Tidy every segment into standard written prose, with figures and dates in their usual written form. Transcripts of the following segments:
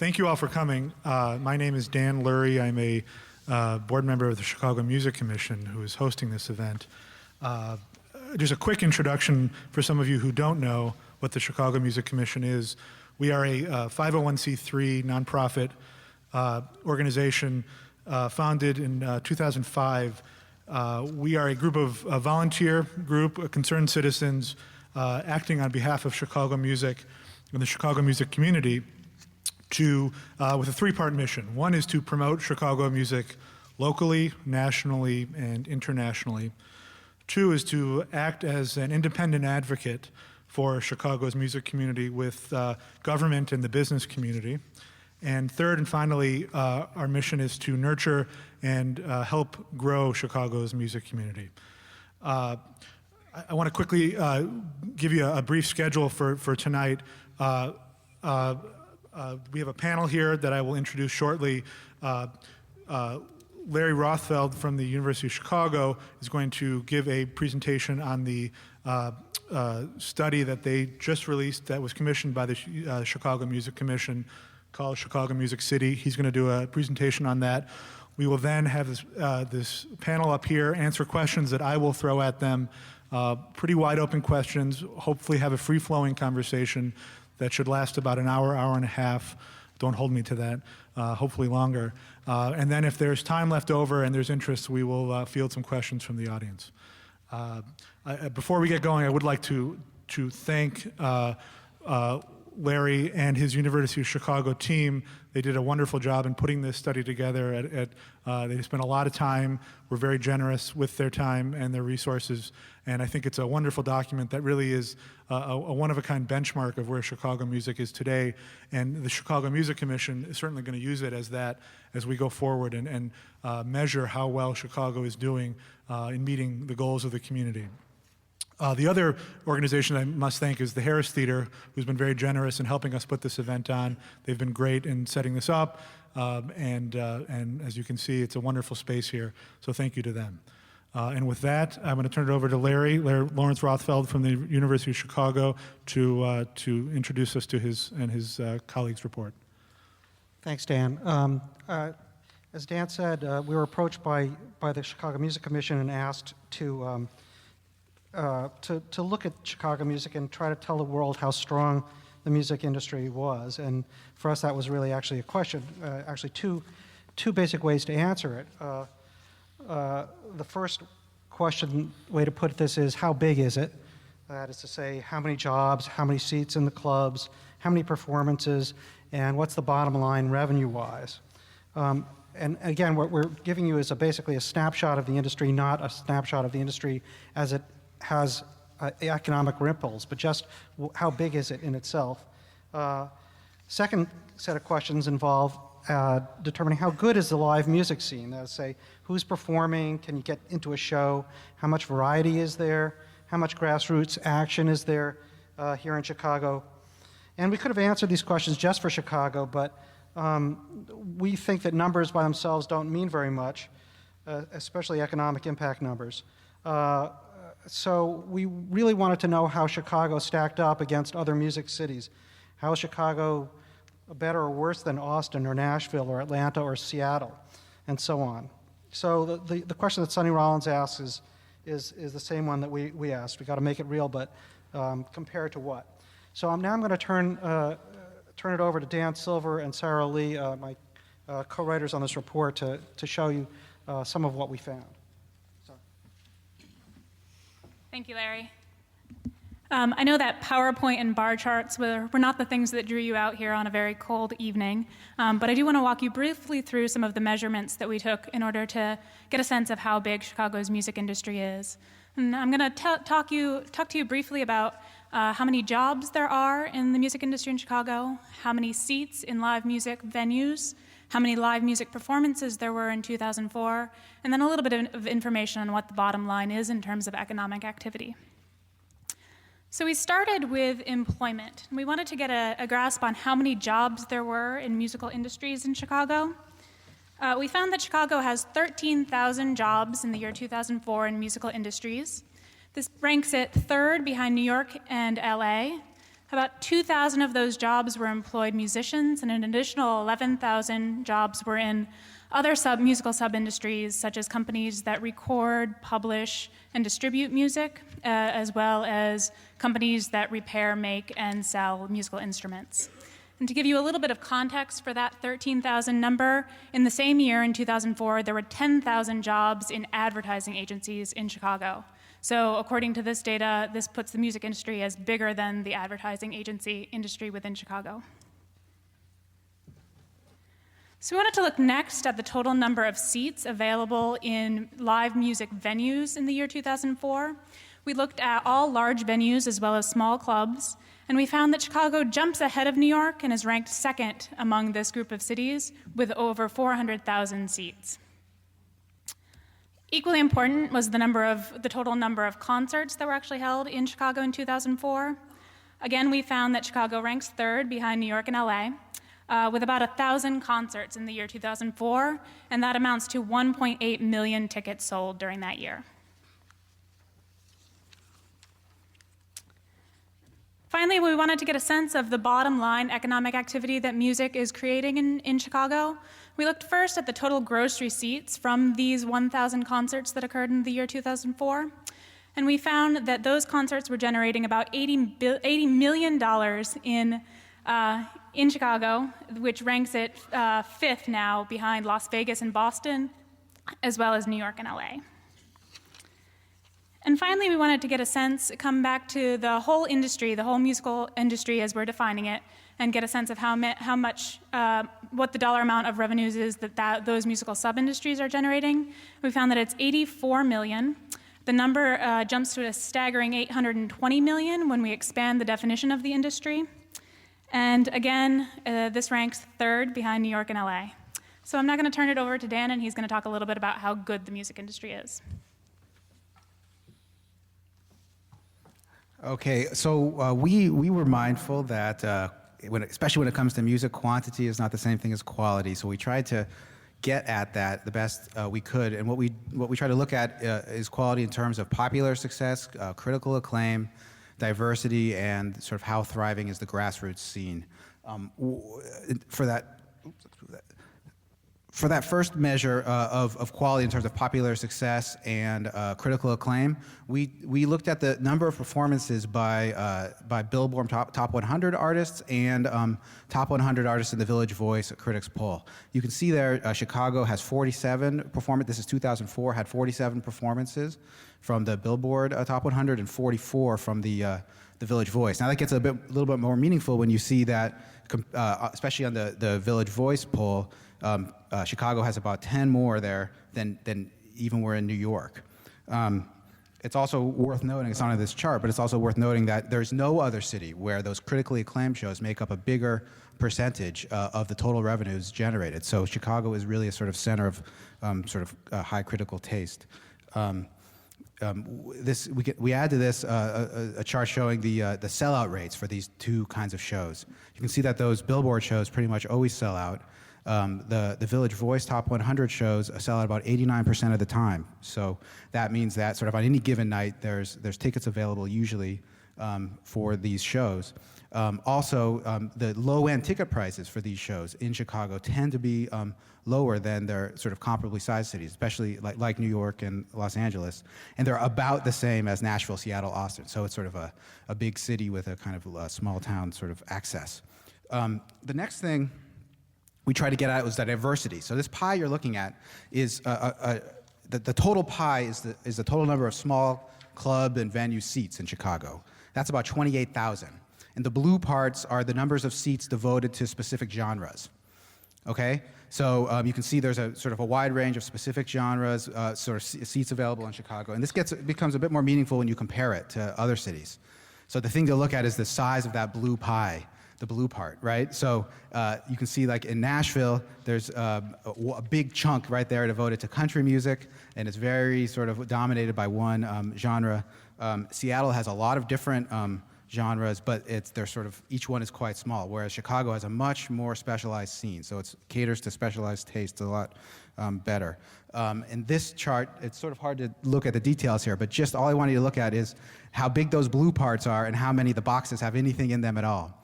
Thank you all for coming. My name is Dan Lurie. I'm a board member of the Chicago Music Commission who is hosting this event. Just a quick introduction for some of you who don't know what the Chicago Music Commission is. We are a 501c3 nonprofit organization founded in 2005. We are a group of a volunteer group of concerned citizens acting on behalf of Chicago music and the Chicago music community with a three-part mission. One is to promote Chicago music locally, nationally, and internationally. Two is to act as an independent advocate for Chicago's music community with government and the business community. And third and finally, our mission is to nurture and help grow Chicago's music community. I want to quickly give you a brief schedule for tonight. We have a panel here that I will introduce shortly. Larry Rothfield from the University of Chicago is going to give a presentation on the study that they just released that was commissioned by the Chicago Music Commission called Chicago Music City. He's going to do a presentation on that. We will then have this panel up here answer questions that I will throw at them. Pretty wide open questions, hopefully have a free-flowing conversation that should last about an hour, hour and a half. Don't hold me to that, hopefully longer. And then if there's time left over and there's interest, we will field some questions from the audience. Before we get going, I would like to thank Larry and his University of Chicago team. They did a wonderful job in putting this study together. They spent a lot of time, were very generous with their time and their resources, and I think it's a wonderful document that really is a one-of-a-kind benchmark of where Chicago music is today, and the Chicago Music Commission is certainly going to use it as that as we go forward and measure how well Chicago is doing in meeting the goals of the community. The other organization I must thank is the Harris Theater, who's been very generous in helping us put this event on. They've been great in setting this up, and as you can see, it's a wonderful space here, so thank you to them. And with that, I'm going to turn it over to Lawrence Rothfield from the University of Chicago to introduce us to his colleagues' report. Thanks, Dan. As Dan said, we were approached by the Chicago Music Commission and asked to look at Chicago music and try to tell the world how strong the music industry was. And for us, that was really actually a question, actually two basic ways to answer it. The first way to put this is, how big is it? That is to say, how many jobs, how many seats in the clubs, how many performances, and what's the bottom line revenue-wise? And again, what we're giving you is basically a snapshot of the industry, not a snapshot of the industry as it has economic ripples, but just how big is it in itself. Second set of questions involve determining how good is the live music scene. That is, say, who's performing, can you get into a show, how much variety is there, how much grassroots action is there here in Chicago. And we could have answered these questions just for Chicago, but we think that numbers by themselves don't mean very much, especially economic impact numbers. So we really wanted to know how Chicago stacked up against other music cities. How is Chicago better or worse than Austin or Nashville or Atlanta or Seattle, and so on. So the question that Sonny Rollins asks is the same one that we asked. We got to make it real, but compare it to what? So I'm going to turn it over to Dan Silver and Sarah Lee, my co-writers on this report, to show you some of what we found. Thank you, Larry. I know that PowerPoint and bar charts were not the things that drew you out here on a very cold evening, but I do want to walk you briefly through some of the measurements that we took in order to get a sense of how big Chicago's music industry is. And I'm going to talk to you briefly about how many jobs there are in the music industry in Chicago, how many seats in live music venues, how many live music performances there were in 2004, and then a little bit of information on what the bottom line is in terms of economic activity. So we started with employment. We wanted to get a grasp on how many jobs there were in musical industries in Chicago. We found that Chicago has 13,000 jobs in the year 2004 in musical industries. This ranks it third behind New York and LA. About 2,000 of those jobs were employed musicians, and an additional 11,000 jobs were in other musical sub-industries, such as companies that record, publish, and distribute music, as well as companies that repair, make, and sell musical instruments. And to give you a little bit of context for that 13,000 number, in the same year, in 2004, there were 10,000 jobs in advertising agencies in Chicago. So according to this data, this puts the music industry as bigger than the advertising agency industry within Chicago. So we wanted to look next at the total number of seats available in live music venues in the year 2004. We looked at all large venues as well as small clubs, and we found that Chicago jumps ahead of New York and is ranked second among this group of cities with over 400,000 seats. Equally important was the total number of concerts that were actually held in Chicago in 2004. Again, we found that Chicago ranks third behind New York and LA, with about 1,000 concerts in the year 2004, and that amounts to 1.8 million tickets sold during that year. Finally, we wanted to get a sense of the bottom line economic activity that music is creating in Chicago. We looked first at the total gross receipts from these 1,000 concerts that occurred in the year 2004, and we found that those concerts were generating about $80 million in Chicago, which ranks it fifth now behind Las Vegas and Boston, as well as New York and LA. And finally, we wanted to get a sense, come back to the whole industry, the whole musical industry as we're defining it, and get a sense of how much, what the dollar amount of revenues is that those musical sub-industries are generating. We found that it's 84 million. The number jumps to a staggering 820 million when we expand the definition of the industry. And again, this ranks third behind New York and LA. So I'm now going to turn it over to Dan, and he's going to talk a little bit about how good the music industry is. Okay, so we were mindful that, especially when it comes to music, quantity is not the same thing as quality. So we tried to get at that the best we could. And what we try to look at is quality in terms of popular success, critical acclaim, diversity, and sort of how thriving is the grassroots scene. For that first measure of quality in terms of popular success and critical acclaim, we looked at the number of performances by Billboard top 100 artists and top 100 artists in the Village Voice Critics Poll. You can see there Chicago has 47 performances. This is 2004, had 47 performances from the Billboard top 100 and 44 from the Village Voice. Now that gets a little bit more meaningful when you see that, especially on the Village Voice poll, Chicago has about 10 more there than even were in New York. It's also worth noting, it's not on this chart, but it's also worth noting that there's no other city where those critically acclaimed shows make up a bigger percentage of the total revenues generated. So Chicago is really a sort of center of high critical taste. We add to this a chart showing the sellout rates for these two kinds of shows. You can see that those Billboard shows pretty much always sell out. The Village Voice Top 100 shows sell out about 89% of the time. So that means that sort of on any given night, there's tickets available usually for these shows. Also, the low-end ticket prices for these shows in Chicago tend to be lower than their sort of comparably sized cities, especially like New York and Los Angeles. And they're about the same as Nashville, Seattle, Austin. So it's sort of a big city with a kind of small town sort of access. The next thing we try to get at was the diversity. So this pie you're looking at is the total pie is the total number of small club and venue seats in Chicago. That's about 28,000. And the blue parts are the numbers of seats devoted to specific genres. Okay, so you can see there's a sort of a wide range of specific genres, sort of seats available in Chicago. And this becomes a bit more meaningful when you compare it to other cities. So the thing to look at is the size of that blue pie. The blue part, right? So you can see like in Nashville, there's a big chunk right there devoted to country music, and it's very sort of dominated by one genre. Seattle has a lot of different genres, but they're sort of, each one is quite small, whereas Chicago has a much more specialized scene, so it caters to specialized tastes a lot better. In this chart, it's sort of hard to look at the details here, but just all I want you to look at is how big those blue parts are and how many of the boxes have anything in them at all.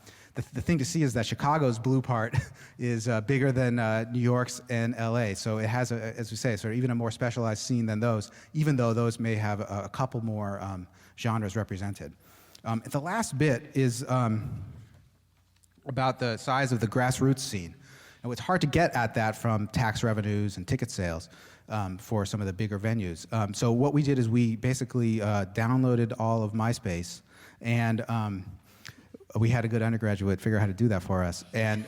The thing to see is that Chicago's blue part is bigger than New York's and LA, so it has, as we say, sort of even a more specialized scene than those, even though those may have a couple more genres represented. The last bit is about the size of the grassroots scene. And it's hard to get at that from tax revenues and ticket sales for some of the bigger venues. So what we did is we basically downloaded all of MySpace, and we had a good undergraduate figure out how to do that for us. And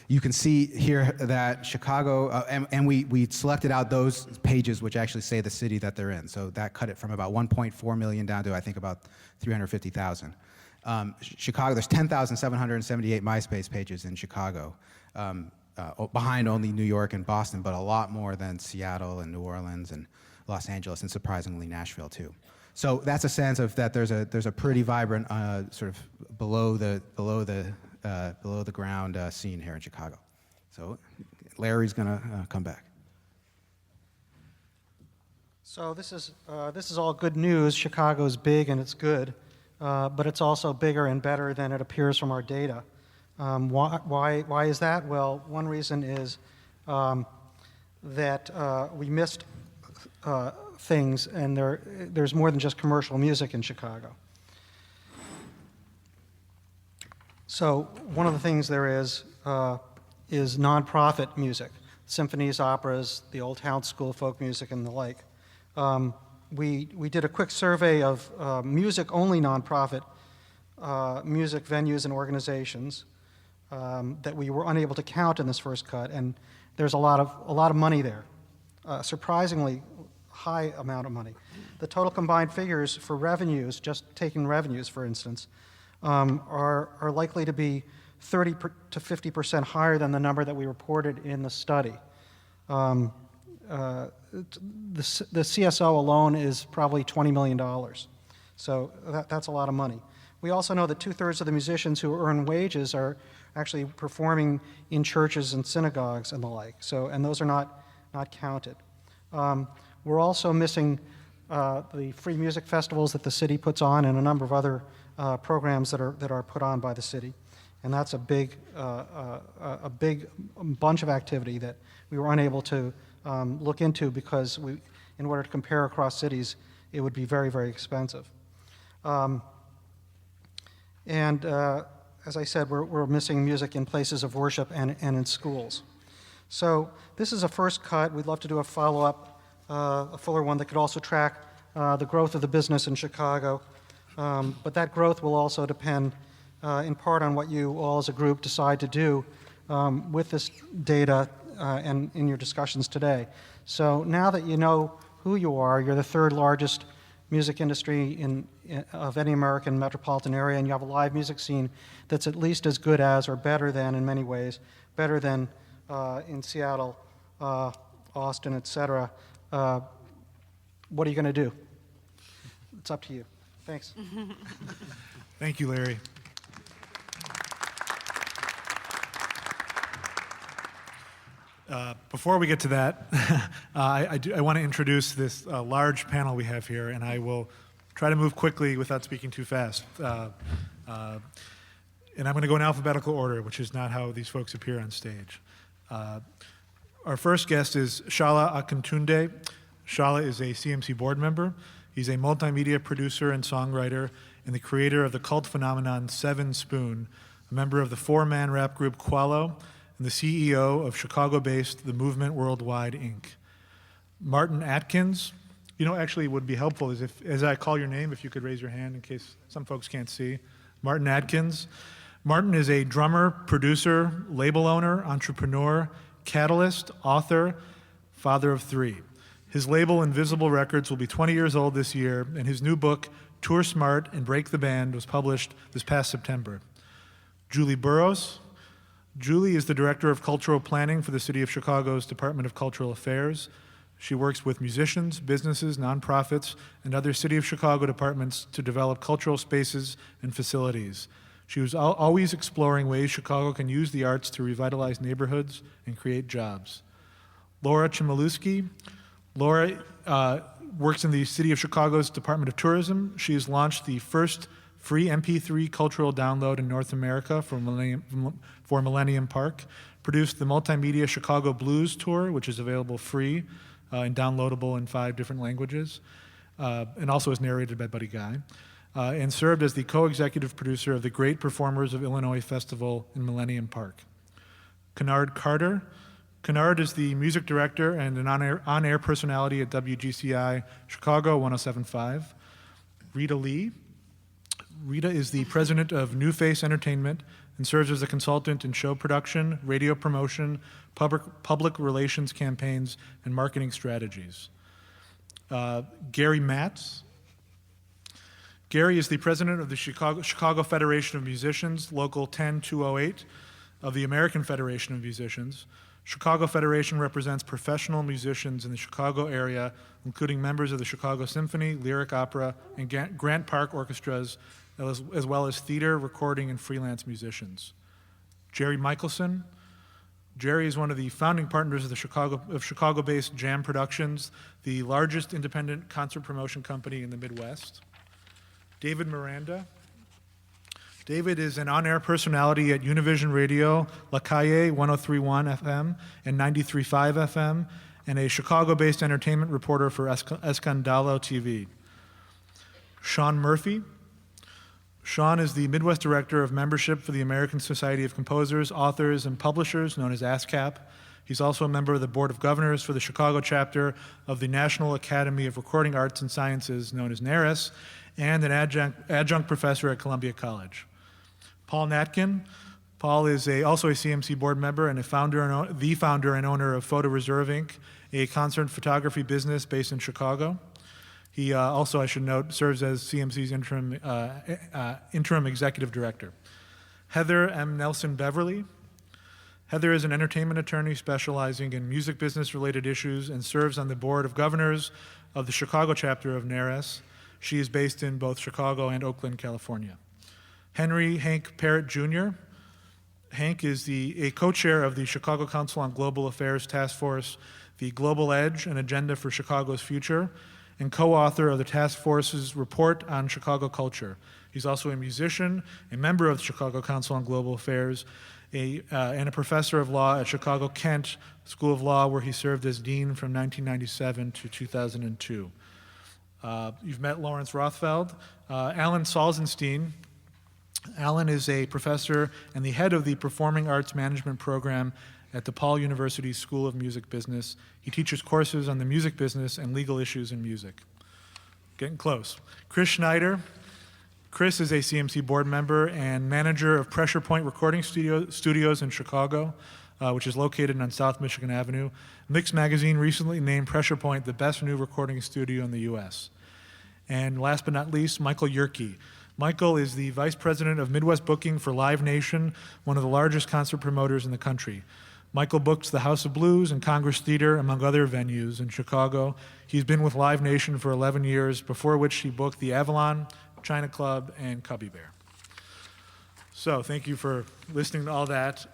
you can see here that Chicago, and we selected out those pages which actually say the city that they're in. So that cut it from about 1.4 million down to, I think, about 350,000. Chicago, there's 10,778 MySpace pages in Chicago, behind only New York and Boston, but a lot more than Seattle and New Orleans and Los Angeles, and surprisingly Nashville too. So that's a sense of that there's a pretty vibrant sort of below the ground scene here in Chicago. So Larry's gonna come back. So this is all good news. Chicago's big and it's good, but it's also bigger and better than it appears from our data. Why is that? Well, one reason is that we missed things, and there's more than just commercial music in Chicago. So one of the things there is nonprofit music, symphonies, operas, the Old Town School folk music, and the like. We did a quick survey of music-only nonprofit music venues and organizations that we were unable to count in this first cut, and there's a lot of money there, surprisingly high amount of money. The total combined figures for revenues, just taking revenues for instance, are likely to be 30 to 50% higher than the number that we reported in the study. The CSO alone is probably $20 million, so that's a lot of money. We also know that 2/3 of the musicians who earn wages are actually performing in churches and synagogues and the like, and those are not counted. We're also missing the free music festivals that the city puts on and a number of other programs that are put on by the city, and that's a big bunch of activity that we were unable to look into because in order to compare across cities, it would be very, very expensive. As I said, we're missing music in places of worship and in schools. So this is a first cut. We'd love to do a follow-up, a fuller one that could also track the growth of the business in Chicago. But that growth will also depend in part on what you all as a group decide to do with this data and in your discussions today. So now that you know who you are, you're the third largest music industry of any American metropolitan area, and you have a live music scene that's at least as good as or better than, in many ways, better than in Seattle, Austin, etc. What are you going to do? It's up to you. Thanks. Thank you, Larry. Before we get to that, I want to introduce this large panel we have here, and I will try to move quickly without speaking too fast. And I'm going to go in alphabetical order, which is not how these folks appear on stage. Our first guest is Shala Akintunde. Shala is a CMC board member. He's a multimedia producer and songwriter and the creator of the cult phenomenon Seven Spoon, a member of the four-man rap group Qualo, and the CEO of Chicago-based The Movement Worldwide, Inc. Martin Atkins. Actually it would be helpful is if, as I call your name, if you could raise your hand in case some folks can't see. Martin Atkins. Martin is a drummer, producer, label owner, entrepreneur, catalyst, author, father of three. His label, Invisible Records, will be 20 years old this year, and his new book, Tour Smart and Break the Band, was published this past September. Julie Burrows. Julie is the Director of Cultural Planning for the City of Chicago's Department of Cultural Affairs. She works with musicians, businesses, nonprofits, and other City of Chicago departments to develop cultural spaces and facilities. She was always exploring ways Chicago can use the arts to revitalize neighborhoods and create jobs. Laura Chmielewski. Laura works in the City of Chicago's Department of Tourism. She has launched the first free MP3 cultural download in North America for Millennium Park, produced the multimedia Chicago Blues Tour, which is available free and downloadable in 5 different languages, and also is narrated by Buddy Guy, and served as the co-executive producer of the Great Performers of Illinois Festival in Millennium Park. Kennard Carter. Kennard is the music director and an on-air personality at WGCI Chicago 107.5. Rita Lee. Rita is the president of New Face Entertainment and serves as a consultant in show production, radio promotion, public relations campaigns, and marketing strategies. Gary Matz. Gary is the president of the Chicago Federation of Musicians, Local 10208 of the American Federation of Musicians. Chicago Federation represents professional musicians in the Chicago area, including members of the Chicago Symphony, Lyric Opera, and Grant Park orchestras, as well as theater, recording, and freelance musicians. Jerry Michelson. Jerry is one of the founding partners of Chicago-based Jam Productions, the largest independent concert promotion company in the Midwest. David Miranda. David is an on-air personality at Univision Radio, La Calle 103.1 FM and 93.5 FM, and a Chicago-based entertainment reporter for Escandalo TV. Sean Murphy. Sean is the Midwest Director of Membership for the American Society of Composers, Authors, and Publishers, known as ASCAP. He's also a member of the Board of Governors for the Chicago chapter of the National Academy of Recording Arts and Sciences, known as NARAS, and an adjunct professor at Columbia College. Paul Natkin. Paul is also a CMC board member and the founder and owner of Photo Reserve Inc., a concert photography business based in Chicago. He also, I should note, serves as CMC's interim executive director. Heather M. Nelson Beverly. Heather is an entertainment attorney specializing in music business-related issues and serves on the board of governors of the Chicago chapter of NARAS. She is based in both Chicago and Oakland, California. Henry Hank Parrott Jr. Hank is a co-chair of the Chicago Council on Global Affairs Task Force, the Global Edge, an Agenda for Chicago's Future, and co-author of the task force's report on Chicago culture. He's also a musician, a member of the Chicago Council on Global Affairs, and a professor of law at Chicago Kent School of Law, where he served as dean from 1997 to 2002. You've met Lawrence Rothfield. Alan Salzenstein. Alan is a professor and the head of the Performing Arts Management program at DePaul University School of Music Business. He teaches courses on the music business and legal issues in music. Getting close. Chris Schneider. Chris is a CMC board member and manager of Pressure Point Recording Studios in Chicago, which is located on South Michigan Avenue. Mix Magazine recently named Pressure Point the best new recording studio in the U.S. And last but not least, Michael Yerke. Michael is the vice president of Midwest Booking for Live Nation, one of the largest concert promoters in the country. Michael books the House of Blues and Congress Theater, among other venues in Chicago. He's been with Live Nation for 11 years, before which he booked the Avalon, China Club, and Cubby Bear. So thank you for listening to all that.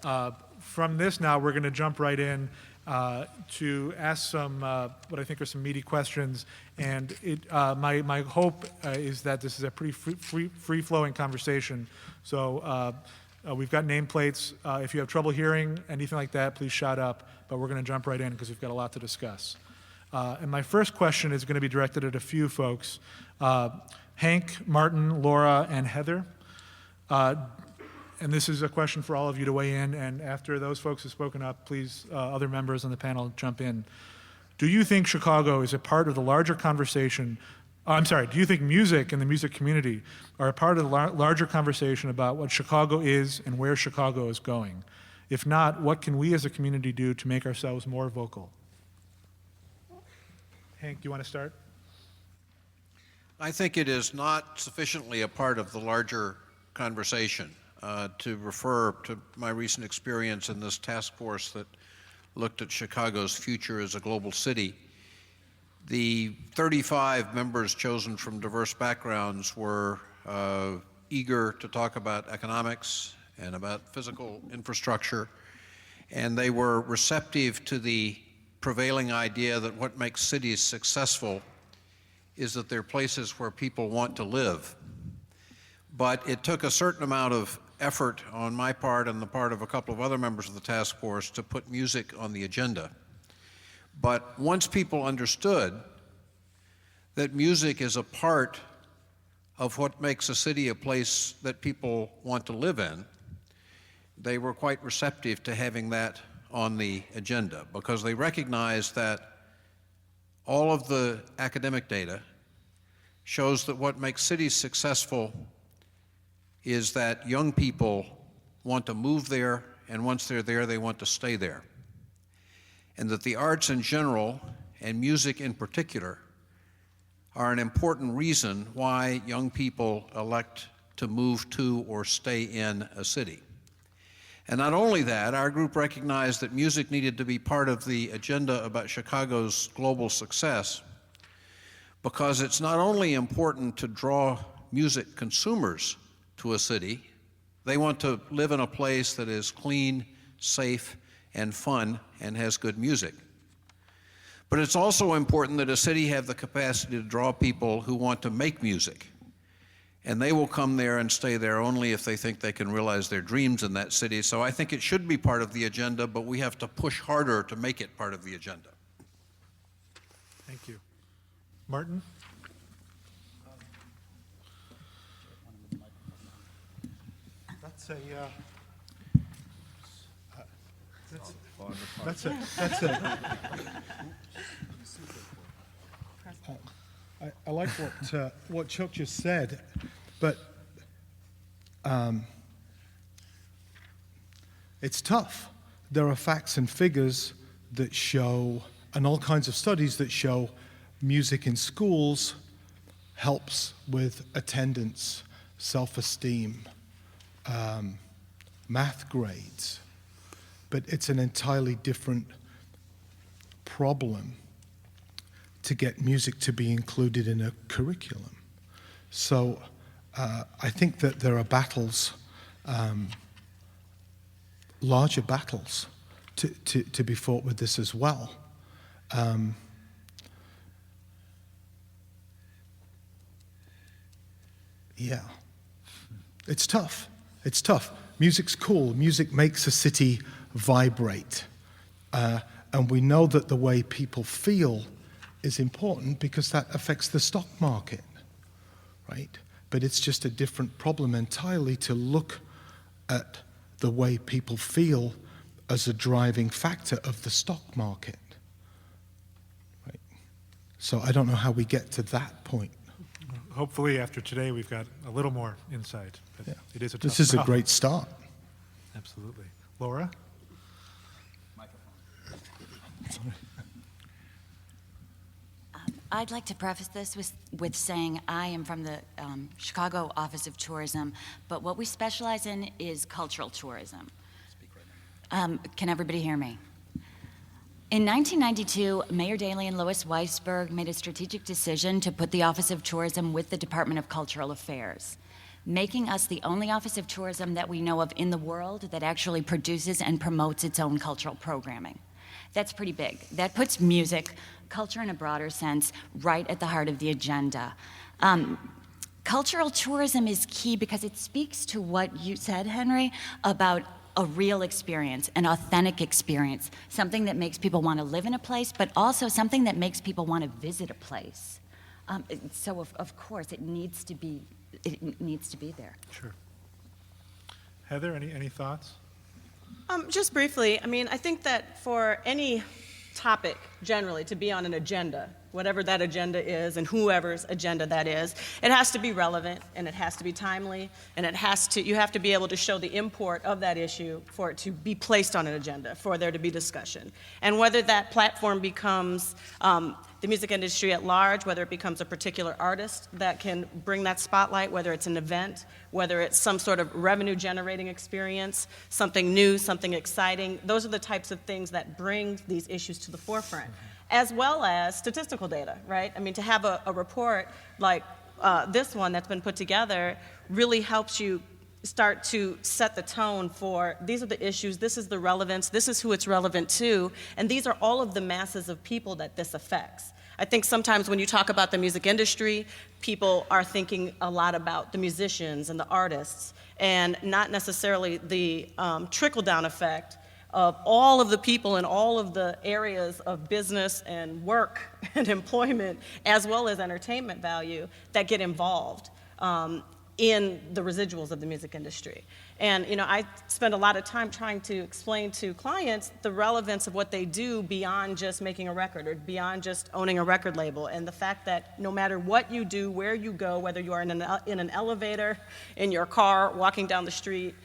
From this now, we're going to jump right in to ask some, what I think are some meaty questions. And my hope is that this is a pretty free-flowing conversation. So we've got nameplates. If you have trouble hearing anything like that, please shout up. But we're going to jump right in because we've got a lot to discuss. And my first question is going to be directed at a few folks. Hank, Martin, Laura, and Heather. And this is a question for all of you to weigh in, and after those folks have spoken up, please, other members on the panel, jump in. Do you think Chicago is a part of the larger conversation? Do you think music and the music community are a part of the larger conversation about what Chicago is and where Chicago is going? If not, what can we as a community do to make ourselves more vocal? Hank, do you want to start? I think it is not sufficiently a part of the larger conversation. To refer to my recent experience in this task force that looked at Chicago's future as a global city, The 35 members chosen from diverse backgrounds were eager to talk about economics and about physical infrastructure, and they were receptive to the prevailing idea that what makes cities successful is that they're places where people want to live. But it took a certain amount of effort on my part and the part of a couple of other members of the task force to put music on the agenda. But once people understood that music is a part of what makes a city a place that people want to live in, they were quite receptive to having that on the agenda, because they recognized that all of the academic data shows that what makes cities successful is that young people want to move there, and once they're there, they want to stay there. And that the arts in general, and music in particular, are an important reason why young people elect to move to or stay in a city. And not only that, our group recognized that music needed to be part of the agenda about Chicago's global success, because it's not only important to draw music consumers to a city. They want to live in a place that is clean, safe, and fun, and has good music. But it's also important that a city have the capacity to draw people who want to make music. And they will come there and stay there only if they think they can realize their dreams in that city. So I think it should be part of the agenda, but we have to push harder to make it part of the agenda. Thank you. Martin? I like what Chuck just said, but it's tough. There are facts and figures that show, and all kinds of studies that show, music in schools helps with attendance, self-esteem, math grades. But it's an entirely different problem to get music to be included in a curriculum. So I think that there are battles, larger battles, to be fought with this as well. Yeah, it's tough. It's tough. Music's cool. Music makes a city vibrate. And we know that the way people feel is important because that affects the stock market, right? But it's just a different problem entirely to look at the way people feel as a driving factor of the stock market, right? So I don't know how we get to that point. Hopefully after today we've got a little more insight. But Yeah. It is a tough This is a problem. great start. Absolutely. Laura? I'd like to preface this with saying I am from the Chicago Office of Tourism, but what we specialize in is cultural tourism. Can everybody hear me? In 1992, Mayor Daley and Louis Weisberg made a strategic decision to put the Office of Tourism with the Department of Cultural Affairs, making us the only Office of Tourism that we know of in the world that actually produces and promotes its own cultural programming. That's pretty big. That puts music, culture in a broader sense, right at the heart of the agenda. Cultural tourism is key because it speaks to what you said, Henry, about a real experience, an authentic experience, something that makes people want to live in a place, but also something that makes people want to visit a place. So of course, it needs to be there. Sure. Heather, any thoughts? Just briefly, I mean, I think that for any topic generally to be on an agenda, whatever that agenda is and whoever's agenda that is, it has to be relevant and it has to be timely and you have to be able to show the import of that issue for it to be placed on an agenda, for there to be discussion. And whether that platform becomes the music industry at large, whether it becomes a particular artist that can bring that spotlight, whether it's an event, whether it's some sort of revenue-generating experience, something new, something exciting, those are the types of things that bring these issues to the forefront. as well as statistical data, right? I mean, to have a report like this one that's been put together really helps you start to set the tone for these are the issues, this is the relevance, this is who it's relevant to, and these are all of the masses of people that this affects. I think sometimes when you talk about the music industry, people are thinking a lot about the musicians and the artists, and not necessarily the trickle-down effect of all of the people in all of the areas of business and work and employment, as well as entertainment value, that get involved in the residuals of the music industry. And I spend a lot of time trying to explain to clients the relevance of what they do beyond just making a record or beyond just owning a record label, and the fact that no matter what you do, where you go, whether you are in an elevator, in your car, walking down the street,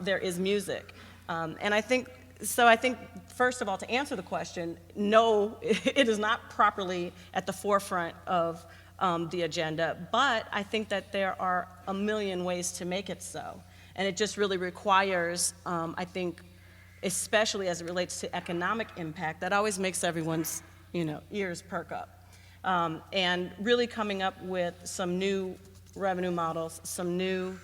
there is music. And I think, first of all, to answer the question, no, it is not properly at the forefront of the agenda, but I think that there are a million ways to make it so. And it just really requires, I think, especially as it relates to economic impact, that always makes everyone's ears perk up. And really coming up with some new revenue models, some new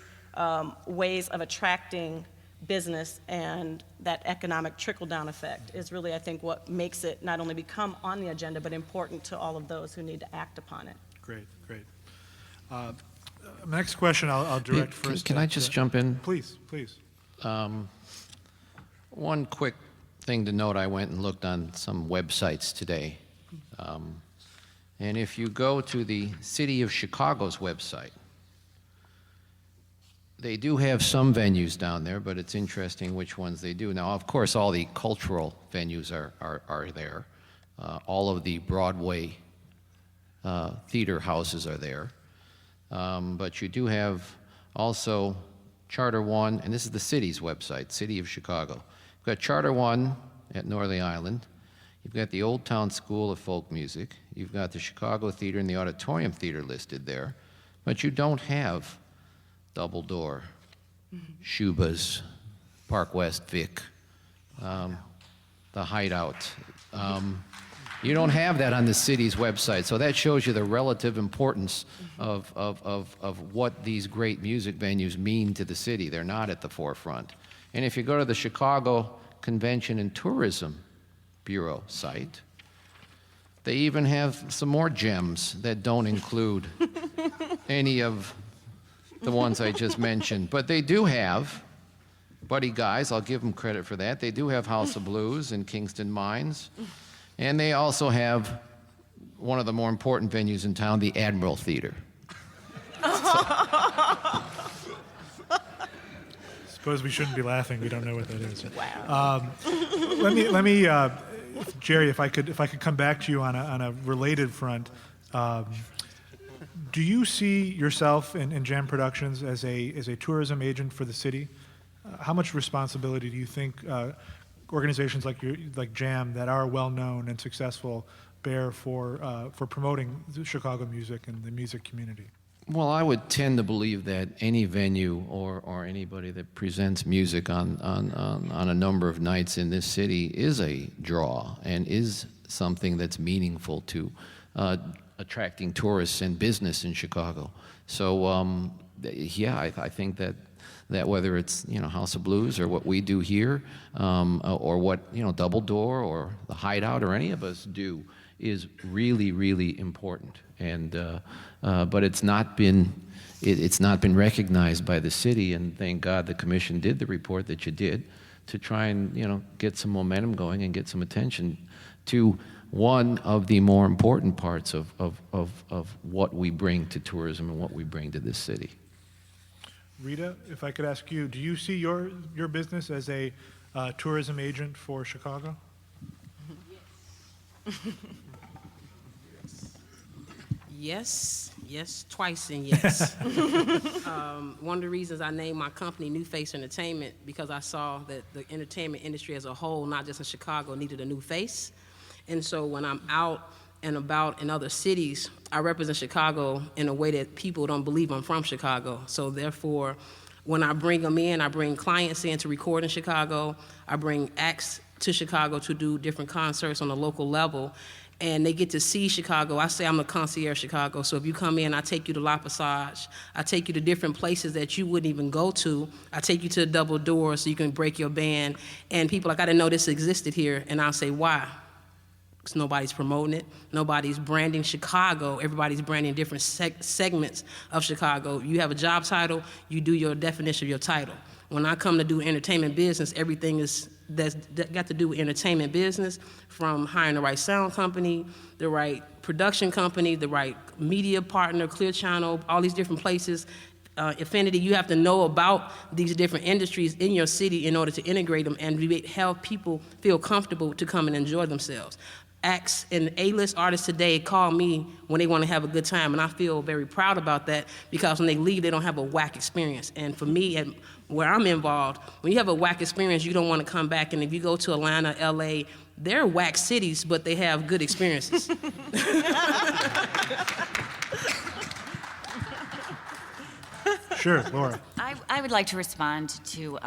ways of attracting business, and that economic trickle-down effect is really, I think, what makes it not only become on the agenda, but important to all of those who need to act upon it. Great, great. Next question I'll direct first. Can I just jump in? Please, please. One quick thing to note, I went and looked on some websites today. And if you go to the City of Chicago's website, they do have some venues down there, but it's interesting which ones they do. Now, of course, all the cultural venues are there. All of the Broadway theater houses are there. But you do have also Charter One, and this is the city's website, City of Chicago. You've got Charter One at Norley Island. You've got the Old Town School of Folk Music. You've got the Chicago Theater and the Auditorium Theater listed there. But you don't have Double Door, Shuba's, Park West Vic, the Hideout. You don't have that on the city's website, so that shows you the relative importance of what these great music venues mean to the city. They're not at the forefront. And if you go to the Chicago Convention and Tourism Bureau site, they even have some more gems that don't include any of the ones I just mentioned. But they do have Buddy Guy's, I'll give them credit for that. They do have House of Blues in Kingston Mines. And they also have one of the more important venues in town, the Admiral Theater. Suppose we shouldn't be laughing. We don't know what that is. Wow. Let me, Jerry, if I could come back to you on a related front. Do you see yourself in Jam Productions as a tourism agent for the city? How much responsibility do you think organizations like Jam that are well known and successful bear for promoting Chicago music and the music community? Well, I would tend to believe that any venue or anybody that presents music on a number of nights in this city is a draw and is something that's meaningful to attracting tourists and business in Chicago. So, yeah, I think that whether it's House of Blues or what we do here, or what Double Door or the Hideout or any of us do, is really, really important. And but it's not been recognized by the city. And thank God the commission did the report that you did to try and get some momentum going and get some attention to one of the more important parts of what we bring to tourism and what we bring to this city. Rita, if I could ask you, do you see your business as a tourism agent for Chicago? Yes, twice and yes. One of the reasons I named my company New Face Entertainment, because I saw that the entertainment industry as a whole, not just in Chicago, needed a new face. And so when I'm out and about in other cities, I represent Chicago in a way that people don't believe I'm from Chicago. So therefore, when I bring them in, I bring clients in to record in Chicago, I bring acts to Chicago to do different concerts on a local level, and they get to see Chicago. I say I'm a concierge Chicago, so if you come in, I take you to La Passage, I take you to different places that you wouldn't even go to. I take you to the Double Door so you can break your band, and people like, I didn't know this existed here, and I'll say, why? Because nobody's promoting it, nobody's branding Chicago, everybody's branding different segments of Chicago. You have a job title, you do your definition of your title. When I come to do entertainment business, everything that's got to do with entertainment business, from hiring the right sound company, the right production company, the right media partner, Clear Channel, all these different places. Affinity, you have to know about these different industries in your city in order to integrate them and help people feel comfortable to come and enjoy themselves. Acts and A-list artists today call me when they want to have a good time, and I feel very proud about that, because when they leave, they don't have a whack experience. And for me, where I'm involved, when you have a whack experience, you don't want to come back. And if you go to Atlanta, LA, they're whack cities, but they have good experiences. Sure, Laura. I would like to respond to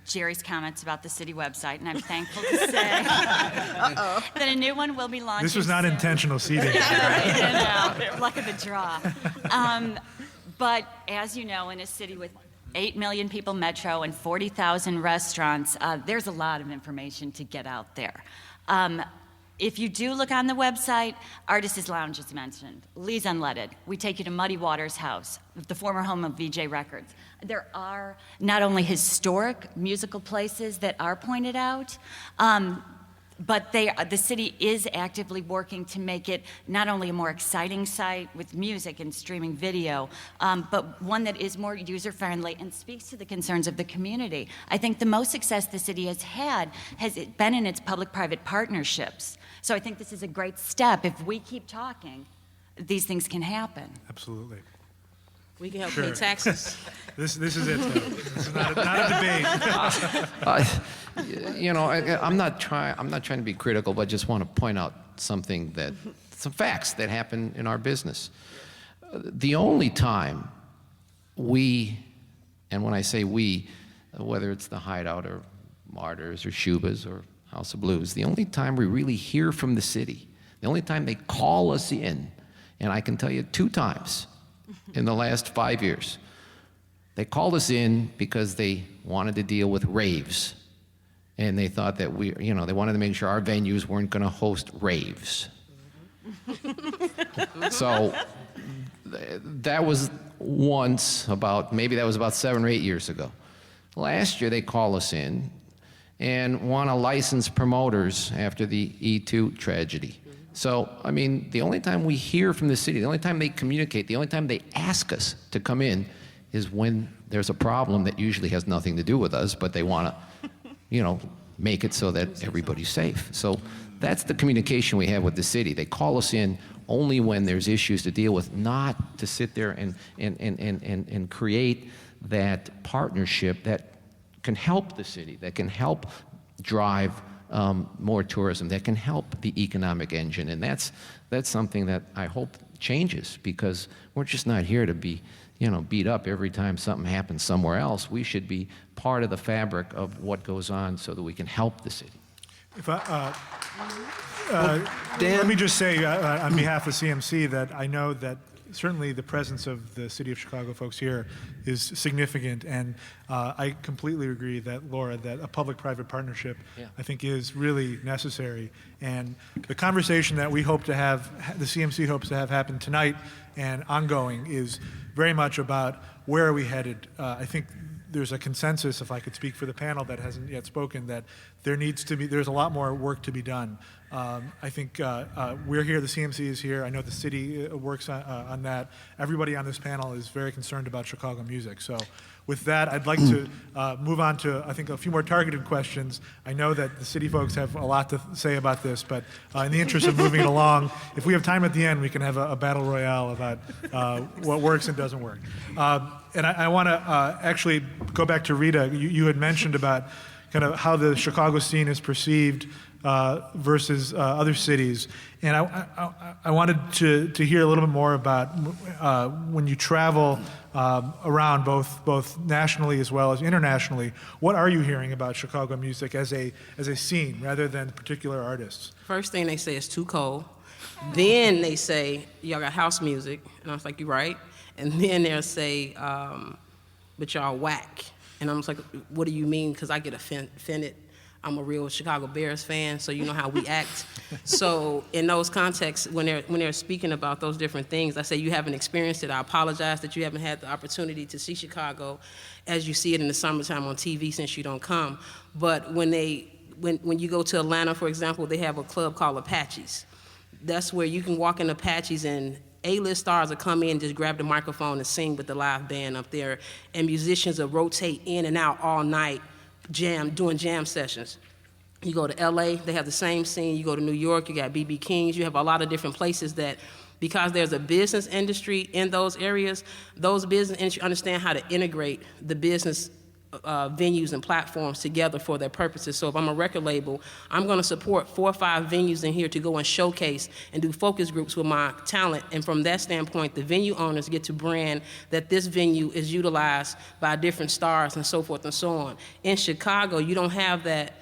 Jerry's comments about the city website, and I'm thankful to say that a new one will be launched. This was not soon. intentional seating. Luck of the draw. But as you know, in a city with 8 million people metro and 40,000 restaurants, there's a lot of information to get out there. If you do look on the website, Artists' Lounge is mentioned, Lee's Unleaded. We take you to Muddy Waters House, the former home of VJ Records. There are not only historic musical places that are pointed out, but the city is actively working to make it not only a more exciting site with music and streaming video, but one that is more user-friendly and speaks to the concerns of the community. I think the most success the city has had has been in its public-private partnerships. So I think this is a great step. If we keep talking, these things can happen. Absolutely. We can help pay taxes. This is it, though. This is not a debate. You know, I'm not trying to be critical, but just want to point out some facts that happen in our business. The only time we, and when I say we, whether it's the Hideout or Martyrs or Shubas or House of Blues, the only time we really hear from the city, the only time they call us in, and I can tell you 2 times in the last 5 years, they called us in because they wanted to deal with raves. And they thought that they wanted to make sure our venues weren't going to host raves. So that was once maybe that was about 7 or 8 years ago. Last year they called us in and want to license promoters after the E2 tragedy. So, I mean, the only time we hear from the city, the only time they communicate, the only time they ask us to come in is when there's a problem that usually has nothing to do with us, but they want to, make it so that everybody's safe. So that's the communication we have with the city. They call us in only when there's issues to deal with, not to sit there and create that partnership that can help the city, that can help drive more tourism, that can help the economic engine. And that's something that I hope changes, because we're just not here to be beat up every time something happens somewhere else. We should be part of the fabric of what goes on so that we can help the city. If let me just say on behalf of CMC that I know that certainly the presence of the City of Chicago folks here is significant, and I completely agree that, Laura, that a public-private partnership, I think, is really necessary. And the conversation that we hope to have, the CMC hopes to have happen tonight and ongoing, is very much about where are we headed. I think there's a consensus, if I could speak for the panel that hasn't yet spoken, that there's a lot more work to be done. I think we're here, the CMC is here. I know the city works on that. Everybody on this panel is very concerned about Chicago music. So with that, I'd like to move on to, I think, a few more targeted questions. I know that the city folks have a lot to say about this, but in the interest of moving it along, if we have time at the end, we can have a battle royale about what works and doesn't work. And I want to actually go back to Rita. You had mentioned about kind of how the Chicago scene is perceived versus other cities. And I wanted to hear a little bit more about when you travel around both nationally as well as internationally, what are you hearing about Chicago music as a scene rather than particular artists? First thing they say is too cold. Then they say, y'all got house music. And I was like, you're right. And then they'll say, but y'all whack. And I'm just like, what do you mean? Because I get offended. I'm a real Chicago Bears fan, so you know how we act. So in those contexts, when they're speaking about those different things, I say you haven't experienced it. I apologize that you haven't had the opportunity to see Chicago as you see it in the summertime on TV since you don't come. But when you go to Atlanta, for example, they have a club called Apaches. That's where you can walk in Apaches and A-list stars will come in, just grab the microphone and sing with the live band up there, and musicians will rotate in and out all night, doing jam sessions. You go to LA, they have the same scene. You go to New York, you got B.B. King's. You have a lot of different places that, because there's a business industry in those areas, those business industry understand how to integrate the business venues and platforms together for their purposes. So if I'm a record label, I'm going to support 4 or 5 venues in here to go and showcase and do focus groups with my talent. And from that standpoint, the venue owners get to brand that this venue is utilized by different stars and so forth and so on. In Chicago, you don't have that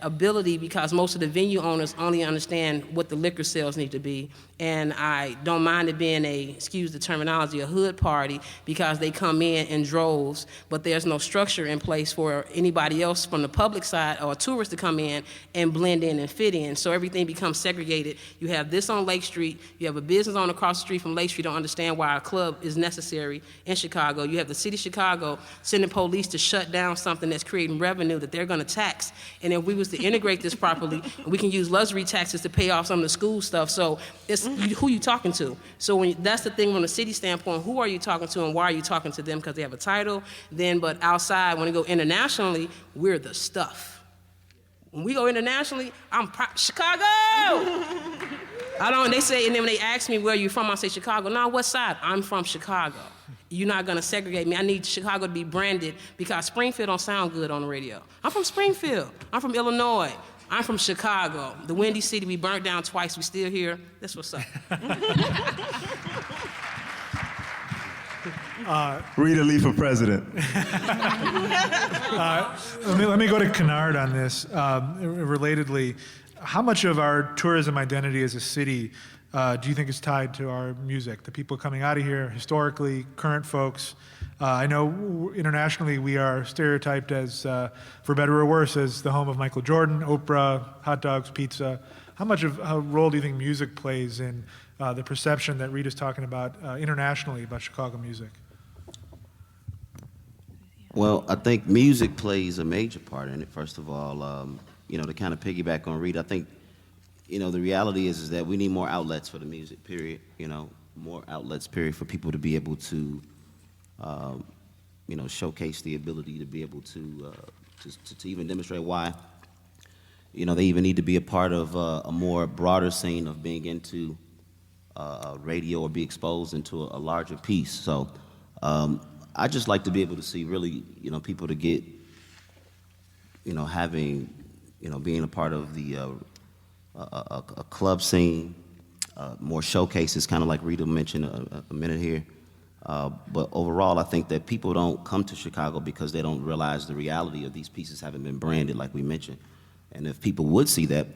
ability because most of the venue owners only understand what the liquor sales need to be. And I don't mind it being excuse the terminology, a hood party, because they come in droves, but there's no structure in place for anybody else from the public side or tourists to come in and blend in and fit in. So everything becomes segregated. You have this on Lake Street. You have a business owner across the street from Lake Street don't understand why a club is necessary in Chicago. You have the city of Chicago sending police to shut down something that's creating revenue that they're going to tax. And if we was to integrate this properly, we can use luxury taxes to pay off some of the school stuff. So it's who you talking to. So that's the thing from the city standpoint, who are you talking to and why are you talking to them? Because they have a title. But outside, when we go internationally, we're the stuff. When we go internationally, I'm Chicago! They say, and then when they ask me where you from, I say Chicago. No, what side? I'm from Chicago. You're not gonna segregate me. I need Chicago to be branded because Springfield don't sound good on the radio. I'm from Springfield. I'm from Illinois. I'm from Chicago. The Windy City, we burnt down twice. We still here. That's what's up. Rita Lee for president. Let me go to Kennard on this. Relatedly, how much of our tourism identity as a city do you think is tied to our music? The people coming out of here, historically, current folks. I know internationally we are stereotyped as, for better or worse, as the home of Michael Jordan, Oprah, hot dogs, pizza. How much of a role do you think music plays in the perception that Rita's talking about internationally about Chicago music? Well, I think music plays a major part in it, first of all. To kind of piggyback on Rita, I think, the reality is that we need more outlets for the music, period. More outlets, period, for people to be able to, showcase the ability to be able to even demonstrate why, they even need to be a part of a more broader scene of being into radio or be exposed into a larger piece. So I just like to be able to see really, people to get, having, being a part of the a club scene, more showcases, kind of like Rita mentioned a minute here. But overall, I think that people don't come to Chicago because they don't realize the reality of these pieces having been branded, like we mentioned. And if people would see that,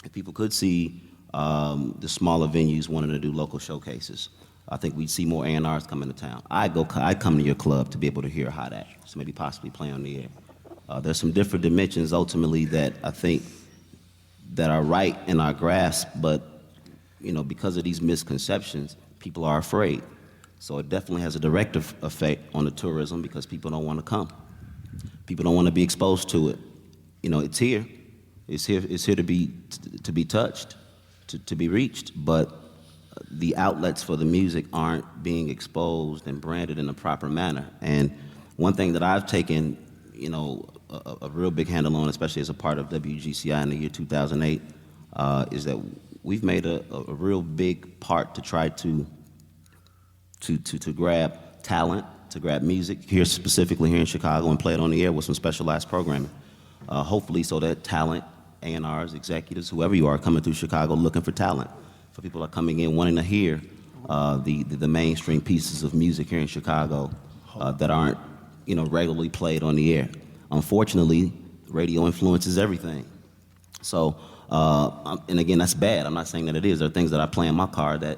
if people could see the smaller venues wanting to do local showcases, I think we'd see more A&Rs come into town. I'd come to your club to be able to hear a hot act, so maybe possibly play on the air. There's some different dimensions ultimately that I think that are right in our grasp, but because of these misconceptions, people are afraid. So it definitely has a direct effect on the tourism because people don't want to come. People don't want to be exposed to it. It's here. It's here to be touched, to be reached, but the outlets for the music aren't being exposed and branded in a proper manner. And one thing that I've taken, a real big handle on, especially as a part of WGCI in the year 2008, is that we've made a real big part to try to grab talent, to grab music here, specifically here in Chicago, and play it on the air with some specialized programming. Hopefully so that talent, A&Rs, executives, whoever you are coming through Chicago looking for talent, for people are coming in wanting to hear the mainstream pieces of music here in Chicago that aren't regularly played on the air. Unfortunately, radio influences everything. So, and again, that's bad. I'm not saying that it is. There are things that I play in my car that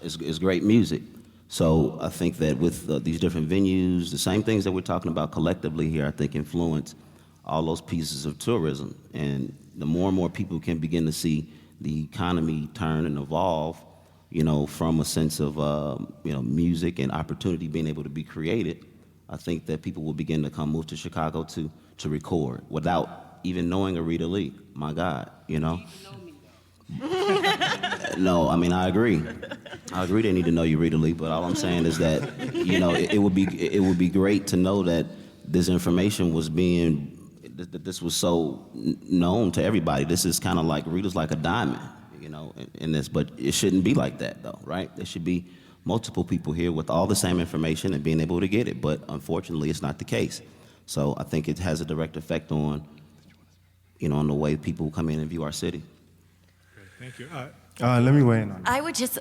is great music. So I think that with these different venues, the same things that we're talking about collectively here, I think influence all those pieces of tourism. And the more and more people can begin to see the economy turn and evolve, you know, from a sense of, you know, music and opportunity being able to be created, I think that people will begin to move to Chicago to record without even knowing Aretha Lee. My God, you know? No, I mean, I agree. I agree they need to know you, Rita Lee, but all I'm saying is that, you know, it would be great to know that this information was that this was so known to everybody. This is kind of like, Rita's like a diamond, you know, in this, but it shouldn't be like that though, right? There should be multiple people here with all the same information and being able to get it, but unfortunately it's not the case. So I think it has a direct effect on, you know, on the way people come in and view our city. Thank you. Let me weigh in on that. I would just,